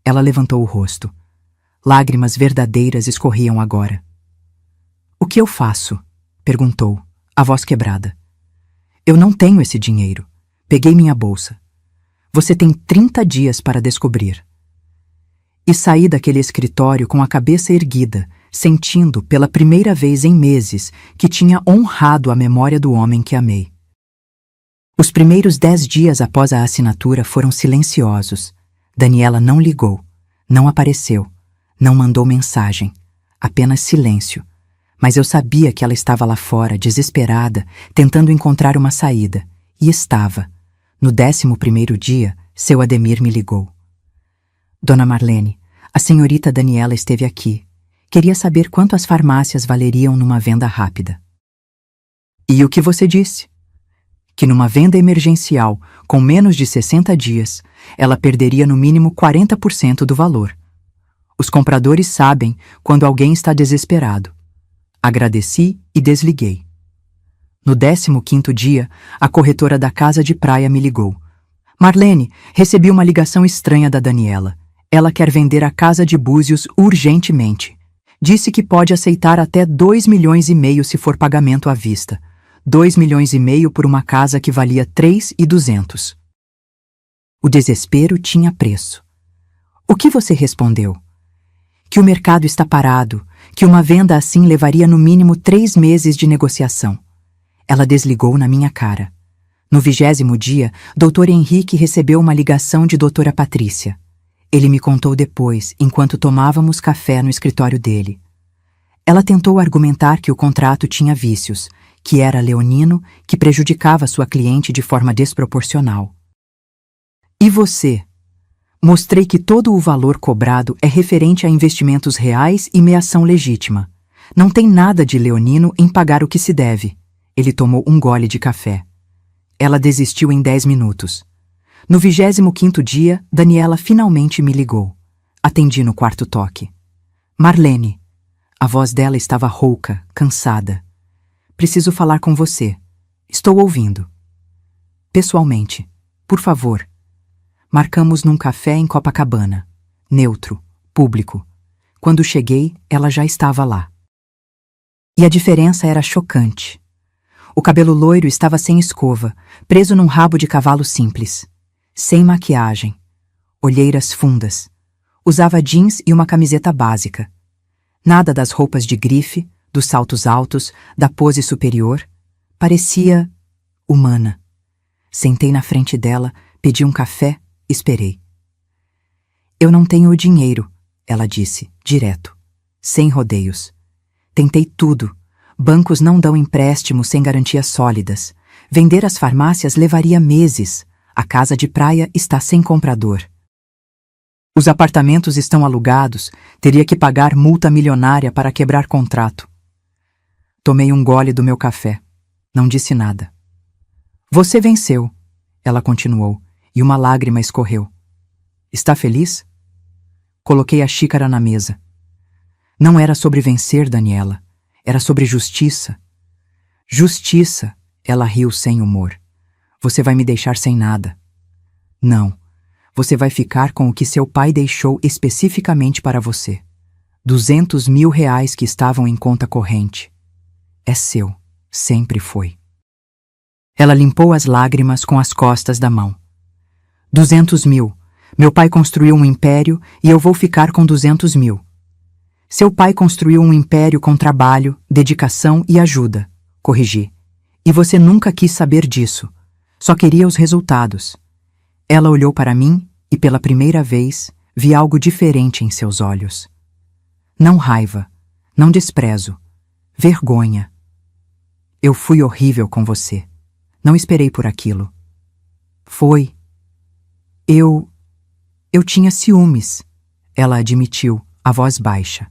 Ela levantou o rosto. Lágrimas verdadeiras escorriam agora. O que eu faço? Perguntou, a voz quebrada. Eu não tenho esse dinheiro. Peguei minha bolsa. Você tem 30 dias para descobrir. E saí daquele escritório com a cabeça erguida, sentindo, pela primeira vez em meses, que tinha honrado a memória do homem que amei. Os primeiros 10 dias após a assinatura foram silenciosos. Daniela não ligou, não apareceu, não mandou mensagem, apenas silêncio. Mas eu sabia que ela estava lá fora, desesperada, tentando encontrar uma saída. E estava. No 11º dia, seu Ademir me ligou. Dona Marlene, a senhorita Daniela esteve aqui. Queria saber quanto as farmácias valeriam numa venda rápida. E o que você disse? Que numa venda emergencial, com menos de 60 dias, ela perderia no mínimo 40% do valor. Os compradores sabem quando alguém está desesperado. Agradeci e desliguei. No 15º dia, a corretora da casa de praia me ligou. Marlene, recebi uma ligação estranha da Daniela. Ela quer vender a casa de Búzios urgentemente. Disse que pode aceitar até 2,5 milhões se for pagamento à vista. 2,5 milhões por uma casa que valia 3.200. O desespero tinha preço. O que você respondeu? Que o mercado está parado, que uma venda assim levaria no mínimo 3 meses de negociação. Ela desligou na minha cara. No 20º dia, Dr. Henrique recebeu uma ligação de doutora Patrícia. Ele me contou depois, enquanto tomávamos café no escritório dele. Ela tentou argumentar que o contrato tinha vícios, que era leonino, que prejudicava sua cliente de forma desproporcional. E você? Mostrei que todo o valor cobrado é referente a investimentos reais e meação legítima. Não tem nada de leonino em pagar o que se deve. Ele tomou um gole de café. Ela desistiu em 10 minutos. No 25º dia, Daniela finalmente me ligou. Atendi no quarto toque. Marlene. A voz dela estava rouca, cansada. Preciso falar com você. Estou ouvindo. Pessoalmente. Por favor. Marcamos num café em Copacabana. Neutro, público. Quando cheguei, ela já estava lá. E a diferença era chocante. O cabelo loiro estava sem escova, preso num rabo de cavalo simples. Sem maquiagem. Olheiras fundas. Usava jeans e uma camiseta básica. Nada das roupas de grife, dos saltos altos, da pose superior. Parecia humana. Sentei na frente dela, pedi um café, esperei. Eu não tenho o dinheiro, ela disse, direto. Sem rodeios. Tentei tudo. Bancos não dão empréstimo sem garantias sólidas. Vender as farmácias levaria meses. A casa de praia está sem comprador. Os apartamentos estão alugados. Teria que pagar multa milionária para quebrar contrato. Tomei um gole do meu café. Não disse nada. Você venceu, ela continuou, e uma lágrima escorreu. Está feliz? Coloquei a xícara na mesa. Não era sobre vencer, Daniela. Era sobre justiça. Justiça, ela riu sem humor. Você vai me deixar sem nada. Não. Você vai ficar com o que seu pai deixou especificamente para você. 200 mil reais que estavam em conta corrente. É seu. Sempre foi. Ela limpou as lágrimas com as costas da mão. 200 mil. Meu pai construiu um império e eu vou ficar com 200 mil. Seu pai construiu um império com trabalho, dedicação e ajuda. Corrigi. E você nunca quis saber disso. Só queria os resultados. Ela olhou para mim e, pela primeira vez, vi algo diferente em seus olhos. Não raiva, não desprezo, vergonha. Eu fui horrível com você. Não esperei por aquilo. Foi. Eu tinha ciúmes, ela admitiu, a voz baixa.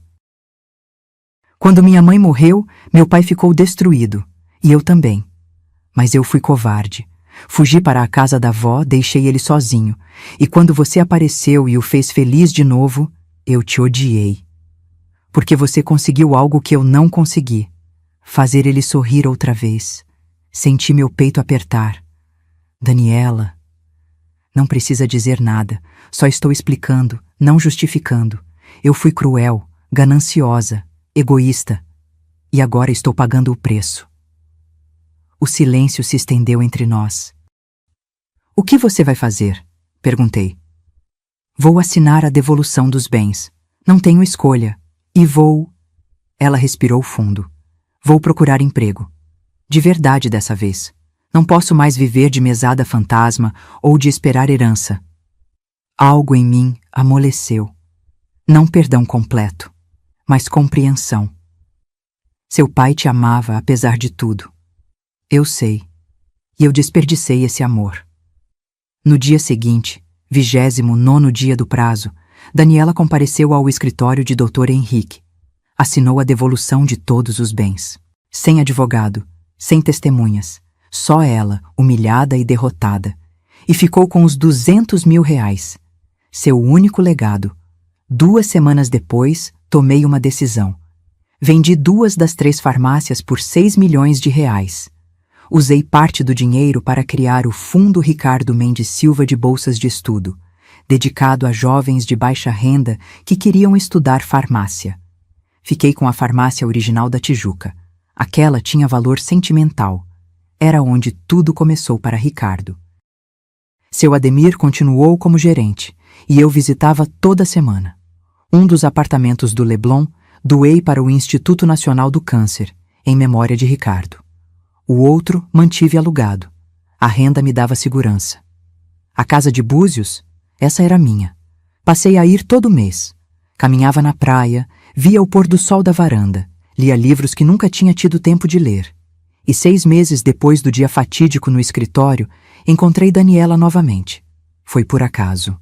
Quando minha mãe morreu, meu pai ficou destruído, e eu também. Mas eu fui covarde. Fugi para a casa da avó, deixei ele sozinho, e quando você apareceu e o fez feliz de novo, eu te odiei. Porque você conseguiu algo que eu não consegui. Fazer ele sorrir outra vez. Senti meu peito apertar. Daniela. Não precisa dizer nada, só estou explicando, não justificando. Eu fui cruel, gananciosa, egoísta. E agora estou pagando o preço. O silêncio se estendeu entre nós. O que você vai fazer? Perguntei. Vou assinar a devolução dos bens. Não tenho escolha. E vou... Ela respirou fundo. Vou procurar emprego. De verdade dessa vez. Não posso mais viver de mesada fantasma ou de esperar herança. Algo em mim amoleceu. Não perdão completo, mas compreensão. Seu pai te amava apesar de tudo. Eu sei. E eu desperdicei esse amor. No dia seguinte, 29º dia do prazo, Daniela compareceu ao escritório de Dr. Henrique. Assinou a devolução de todos os bens. Sem advogado, sem testemunhas. Só ela, humilhada e derrotada. E ficou com os 200 mil reais. Seu único legado. 2 semanas depois, tomei uma decisão. Vendi 2 das 3 farmácias por 6 milhões de reais. Usei parte do dinheiro para criar o Fundo Ricardo Mendes Silva de Bolsas de Estudo, dedicado a jovens de baixa renda que queriam estudar farmácia. Fiquei com a farmácia original da Tijuca. Aquela tinha valor sentimental. Era onde tudo começou para Ricardo. Seu Ademir continuou como gerente, e eu visitava toda semana. Um dos apartamentos do Leblon doei para o Instituto Nacional do Câncer, em memória de Ricardo. O outro mantive alugado. A renda me dava segurança. A casa de Búzios, essa era minha. Passei a ir todo mês. Caminhava na praia, via o pôr do sol da varanda, lia livros que nunca tinha tido tempo de ler. E 6 meses depois do dia fatídico no escritório, encontrei Daniela novamente. Foi por acaso.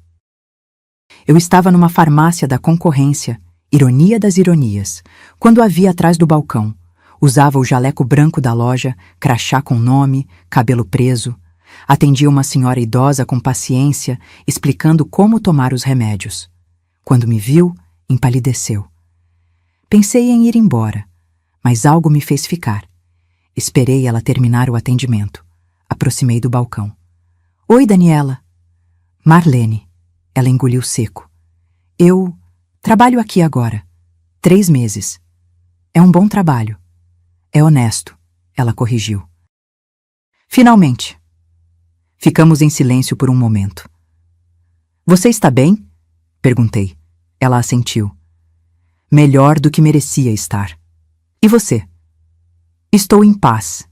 Eu estava numa farmácia da concorrência, ironia das ironias, quando a vi atrás do balcão. Usava o jaleco branco da loja, crachá com nome, cabelo preso. Atendi uma senhora idosa com paciência, explicando como tomar os remédios. Quando me viu, empalideceu. Pensei em ir embora, mas algo me fez ficar. Esperei ela terminar o atendimento. Aproximei do balcão. Oi, Daniela. Marlene. Ela engoliu seco. Eu trabalho aqui agora. 3 meses. É um bom trabalho. É honesto, ela corrigiu. Finalmente. Ficamos em silêncio por um momento. Você está bem? Perguntei. Ela assentiu. Melhor do que merecia estar. E você? Estou em paz.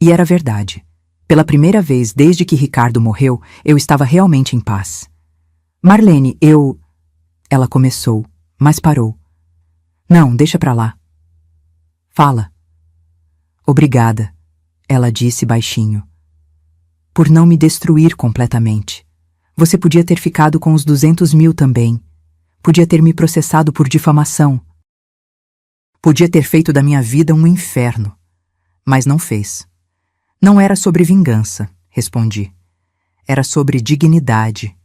E era verdade. Pela primeira vez desde que Ricardo morreu, eu estava realmente em paz. Marlene, eu... Ela começou, mas parou. Não, deixa pra lá. Fala. Obrigada, ela disse baixinho. Por não me destruir completamente. Você podia ter ficado com os 200 mil também. Podia ter me processado por difamação. Podia ter feito da minha vida um inferno. Mas não fez. Não era sobre vingança, respondi. Era sobre dignidade.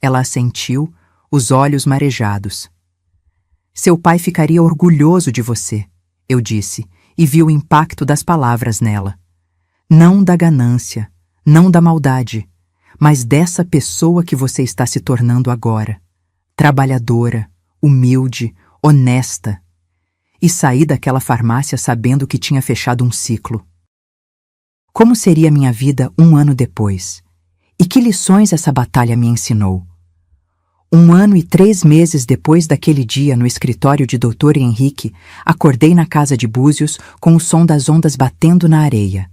Ela assentiu, os olhos marejados. Seu pai ficaria orgulhoso de você, eu disse, e vi o impacto das palavras nela. Não da ganância, não da maldade, mas dessa pessoa que você está se tornando agora. Trabalhadora, humilde, honesta. E saí daquela farmácia sabendo que tinha fechado um ciclo. Como seria minha vida 1 ano depois? E que lições essa batalha me ensinou? 1 ano e 3 meses depois daquele dia no escritório de Dr. Henrique, acordei na casa de Búzios com o som das ondas batendo na areia.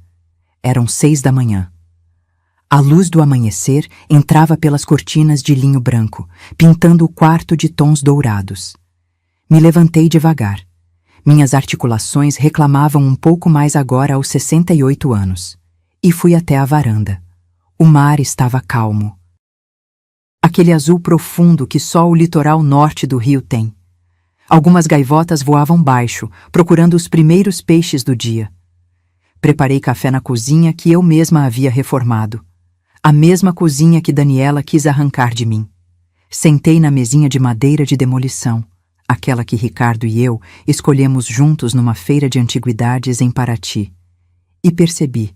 Eram 6 da manhã. A luz do amanhecer entrava pelas cortinas de linho branco, pintando o quarto de tons dourados. Me levantei devagar. Minhas articulações reclamavam um pouco mais agora aos 68 anos. E fui até a varanda. O mar estava calmo. Aquele azul profundo que só o litoral norte do rio tem. Algumas gaivotas voavam baixo, procurando os primeiros peixes do dia. Preparei café na cozinha que eu mesma havia reformado. A mesma cozinha que Daniela quis arrancar de mim. Sentei na mesinha de madeira de demolição, aquela que Ricardo e eu escolhemos juntos numa feira de antiguidades em Paraty. E percebi,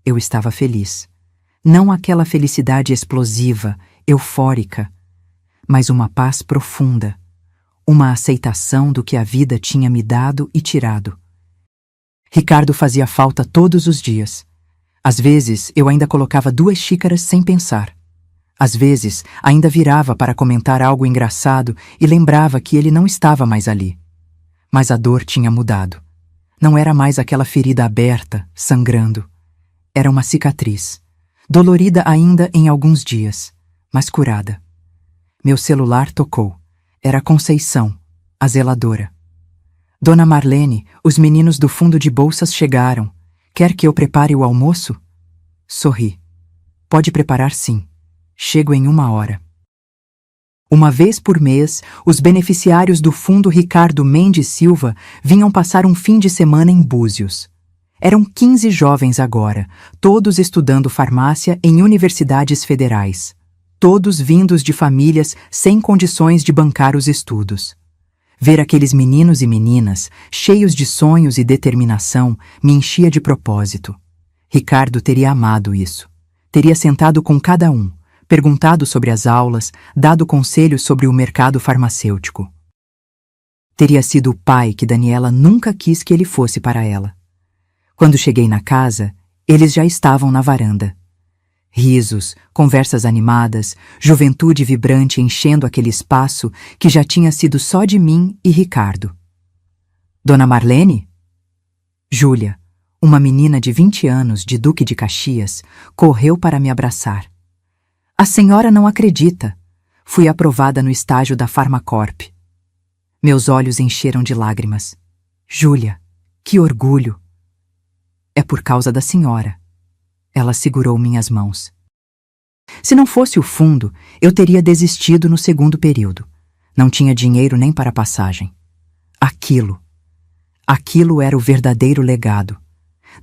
eu estava feliz. Não aquela felicidade explosiva, eufórica, mas uma paz profunda, uma aceitação do que a vida tinha me dado e tirado. Ricardo fazia falta todos os dias. Às vezes, eu ainda colocava 2 xícaras sem pensar. Às vezes, ainda virava para comentar algo engraçado e lembrava que ele não estava mais ali. Mas a dor tinha mudado. Não era mais aquela ferida aberta, sangrando. Era uma cicatriz, dolorida ainda em alguns dias, mas curada. Meu celular tocou. Era Conceição, a zeladora. Dona Marlene, os meninos do fundo de bolsas chegaram. Quer que eu prepare o almoço? Sorri. Pode preparar sim. Chego em 1 hora. Uma vez por mês, os beneficiários do Fundo Ricardo Mendes Silva vinham passar um fim de semana em Búzios. Eram 15 jovens agora, todos estudando farmácia em universidades federais. Todos vindos de famílias sem condições de bancar os estudos. Ver aqueles meninos e meninas, cheios de sonhos e determinação, me enchia de propósito. Ricardo teria amado isso. Teria sentado com cada um, perguntado sobre as aulas, dado conselhos sobre o mercado farmacêutico. Teria sido o pai que Daniela nunca quis que ele fosse para ela. Quando cheguei na casa, eles já estavam na varanda. Risos, conversas animadas, juventude vibrante enchendo aquele espaço que já tinha sido só de mim e Ricardo. Dona Marlene? Júlia, uma menina de 20 anos de Duque de Caxias, correu para me abraçar. A senhora não acredita. Fui aprovada no estágio da Farmacorp. Meus olhos encheram de lágrimas. Júlia, que orgulho! É por causa da senhora. Ela segurou minhas mãos. Se não fosse o fundo, eu teria desistido no 2º período. Não tinha dinheiro nem para passagem. Aquilo era o verdadeiro legado.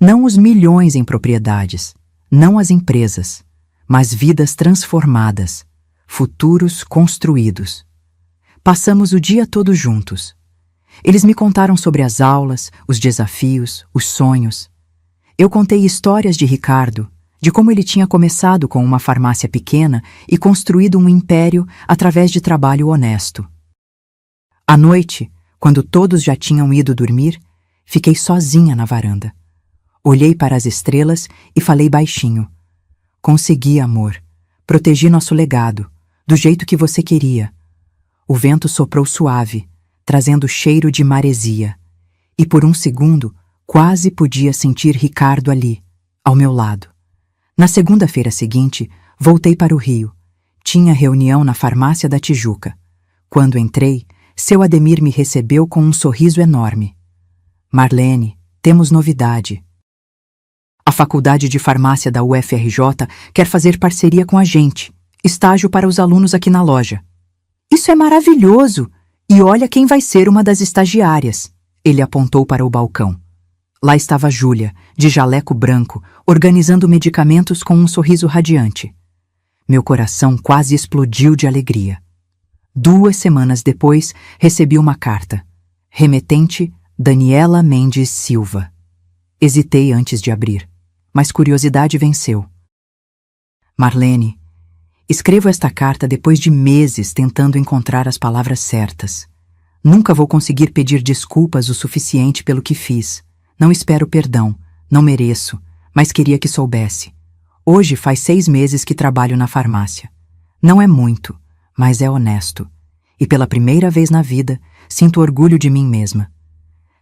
Não os milhões em propriedades. não as empresas, mas vidas transformadas, futuros construídos. Passamos o dia todo juntos. Eles me contaram sobre as aulas, os desafios, os sonhos. Eu contei histórias de Ricardo, de como ele tinha começado com uma farmácia pequena e construído um império através de trabalho honesto. À noite, quando todos já tinham ido dormir, fiquei sozinha na varanda. Olhei para as estrelas e falei baixinho. Consegui, amor. Protegi nosso legado, do jeito que você queria. O vento soprou suave, trazendo cheiro de maresia. E por um segundo, quase podia sentir Ricardo ali, ao meu lado. Na segunda-feira seguinte, voltei para o Rio. Tinha reunião na farmácia da Tijuca. Quando entrei, seu Ademir me recebeu com um sorriso enorme. Marlene, temos novidade. A Faculdade de Farmácia da UFRJ quer fazer parceria com a gente. Estágio para os alunos aqui na loja. Isso é maravilhoso! E olha quem vai ser uma das estagiárias. Ele apontou para o balcão. Lá estava Júlia, de jaleco branco, organizando medicamentos com um sorriso radiante. Meu coração quase explodiu de alegria. 2 semanas depois, recebi uma carta. Remetente, Daniela Mendes Silva. Hesitei antes de abrir, mas curiosidade venceu. Marlene, escrevo esta carta depois de meses tentando encontrar as palavras certas. Nunca vou conseguir pedir desculpas o suficiente pelo que fiz. Não espero perdão, não mereço, mas queria que soubesse. Hoje faz 6 meses que trabalho na farmácia. Não é muito, mas é honesto. E pela primeira vez na vida, sinto orgulho de mim mesma.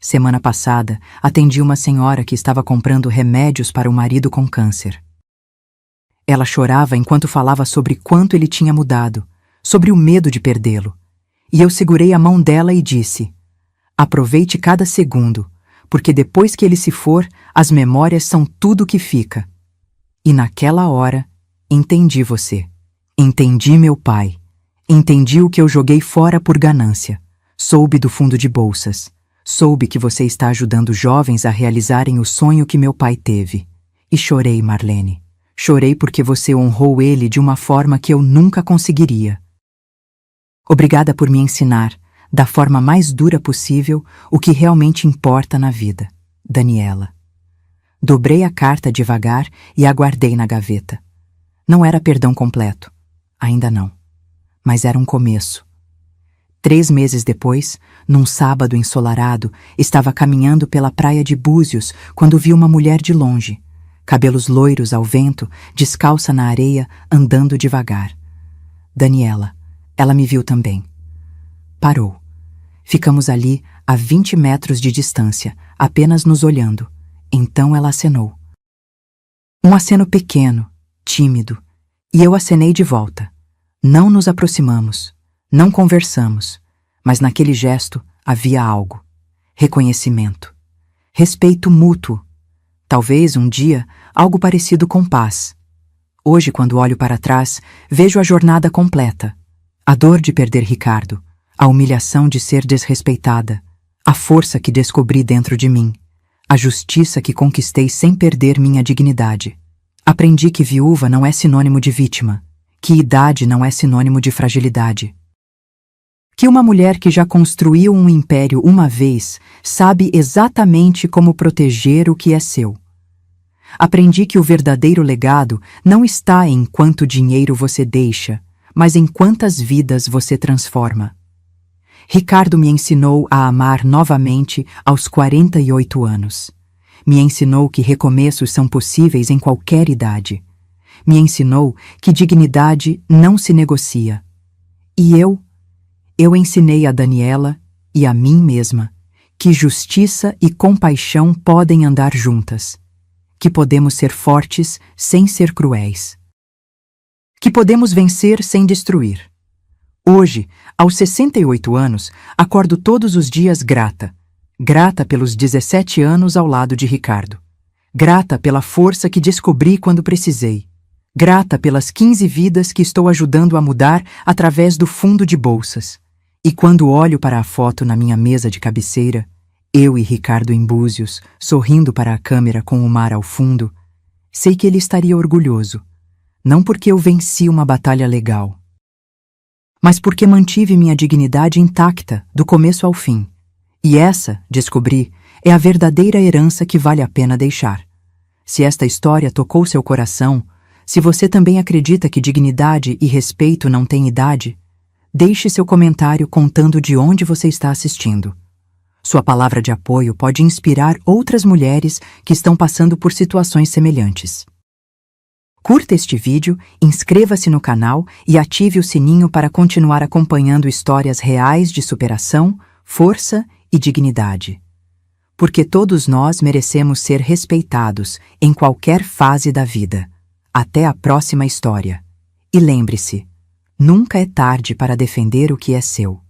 Semana passada, atendi uma senhora que estava comprando remédios para o marido com câncer. Ela chorava enquanto falava sobre quanto ele tinha mudado, sobre o medo de perdê-lo. E eu segurei a mão dela e disse: aproveite cada segundo, porque depois que ele se for, as memórias são tudo que fica. E naquela hora, entendi você. Entendi meu pai. Entendi o que eu joguei fora por ganância. Soube do fundo de bolsas. Soube que você está ajudando jovens a realizarem o sonho que meu pai teve. E chorei, Marlene. Chorei porque você honrou ele de uma forma que eu nunca conseguiria. Obrigada por me ensinar, da forma mais dura possível, o que realmente importa na vida. Daniela. Dobrei a carta devagar e a guardei na gaveta. Não era perdão completo. Ainda não. Mas era um começo. 3 meses depois, num sábado ensolarado, estava caminhando pela praia de Búzios quando vi uma mulher de longe, cabelos loiros ao vento, descalça na areia, andando devagar. Daniela. Ela me viu também. Parou. Ficamos ali, a 20 metros de distância, apenas nos olhando. Então ela acenou. Um aceno pequeno, tímido, e eu acenei de volta. Não nos aproximamos, não conversamos, mas naquele gesto havia algo. Reconhecimento. Respeito mútuo. Talvez, um dia, algo parecido com paz. Hoje, quando olho para trás, vejo a jornada completa. A dor de perder Ricardo, a humilhação de ser desrespeitada, a força que descobri dentro de mim, a justiça que conquistei sem perder minha dignidade. Aprendi que viúva não é sinônimo de vítima, que idade não é sinônimo de fragilidade. Que uma mulher que já construiu um império uma vez sabe exatamente como proteger o que é seu. Aprendi que o verdadeiro legado não está em quanto dinheiro você deixa, mas em quantas vidas você transforma. Ricardo me ensinou a amar novamente aos 48 anos. Me ensinou que recomeços são possíveis em qualquer idade. Me ensinou que dignidade não se negocia. E eu ensinei a Daniela e a mim mesma que justiça e compaixão podem andar juntas, que podemos ser fortes sem ser cruéis, que podemos vencer sem destruir. Hoje, aos 68 anos, acordo todos os dias grata. Grata pelos 17 anos ao lado de Ricardo. Grata pela força que descobri quando precisei. Grata pelas 15 vidas que estou ajudando a mudar através do fundo de bolsas. E quando olho para a foto na minha mesa de cabeceira, eu e Ricardo em Búzios, sorrindo para a câmera com o mar ao fundo, sei que ele estaria orgulhoso, não porque eu venci uma batalha legal, mas porque mantive minha dignidade intacta do começo ao fim. E essa, descobri, é a verdadeira herança que vale a pena deixar. Se esta história tocou seu coração, se você também acredita que dignidade e respeito não têm idade, deixe seu comentário contando de onde você está assistindo. Sua palavra de apoio pode inspirar outras mulheres que estão passando por situações semelhantes. Curta este vídeo, inscreva-se no canal e ative o sininho para continuar acompanhando histórias reais de superação, força e dignidade. Porque todos nós merecemos ser respeitados em qualquer fase da vida. Até a próxima história. E lembre-se, nunca é tarde para defender o que é seu.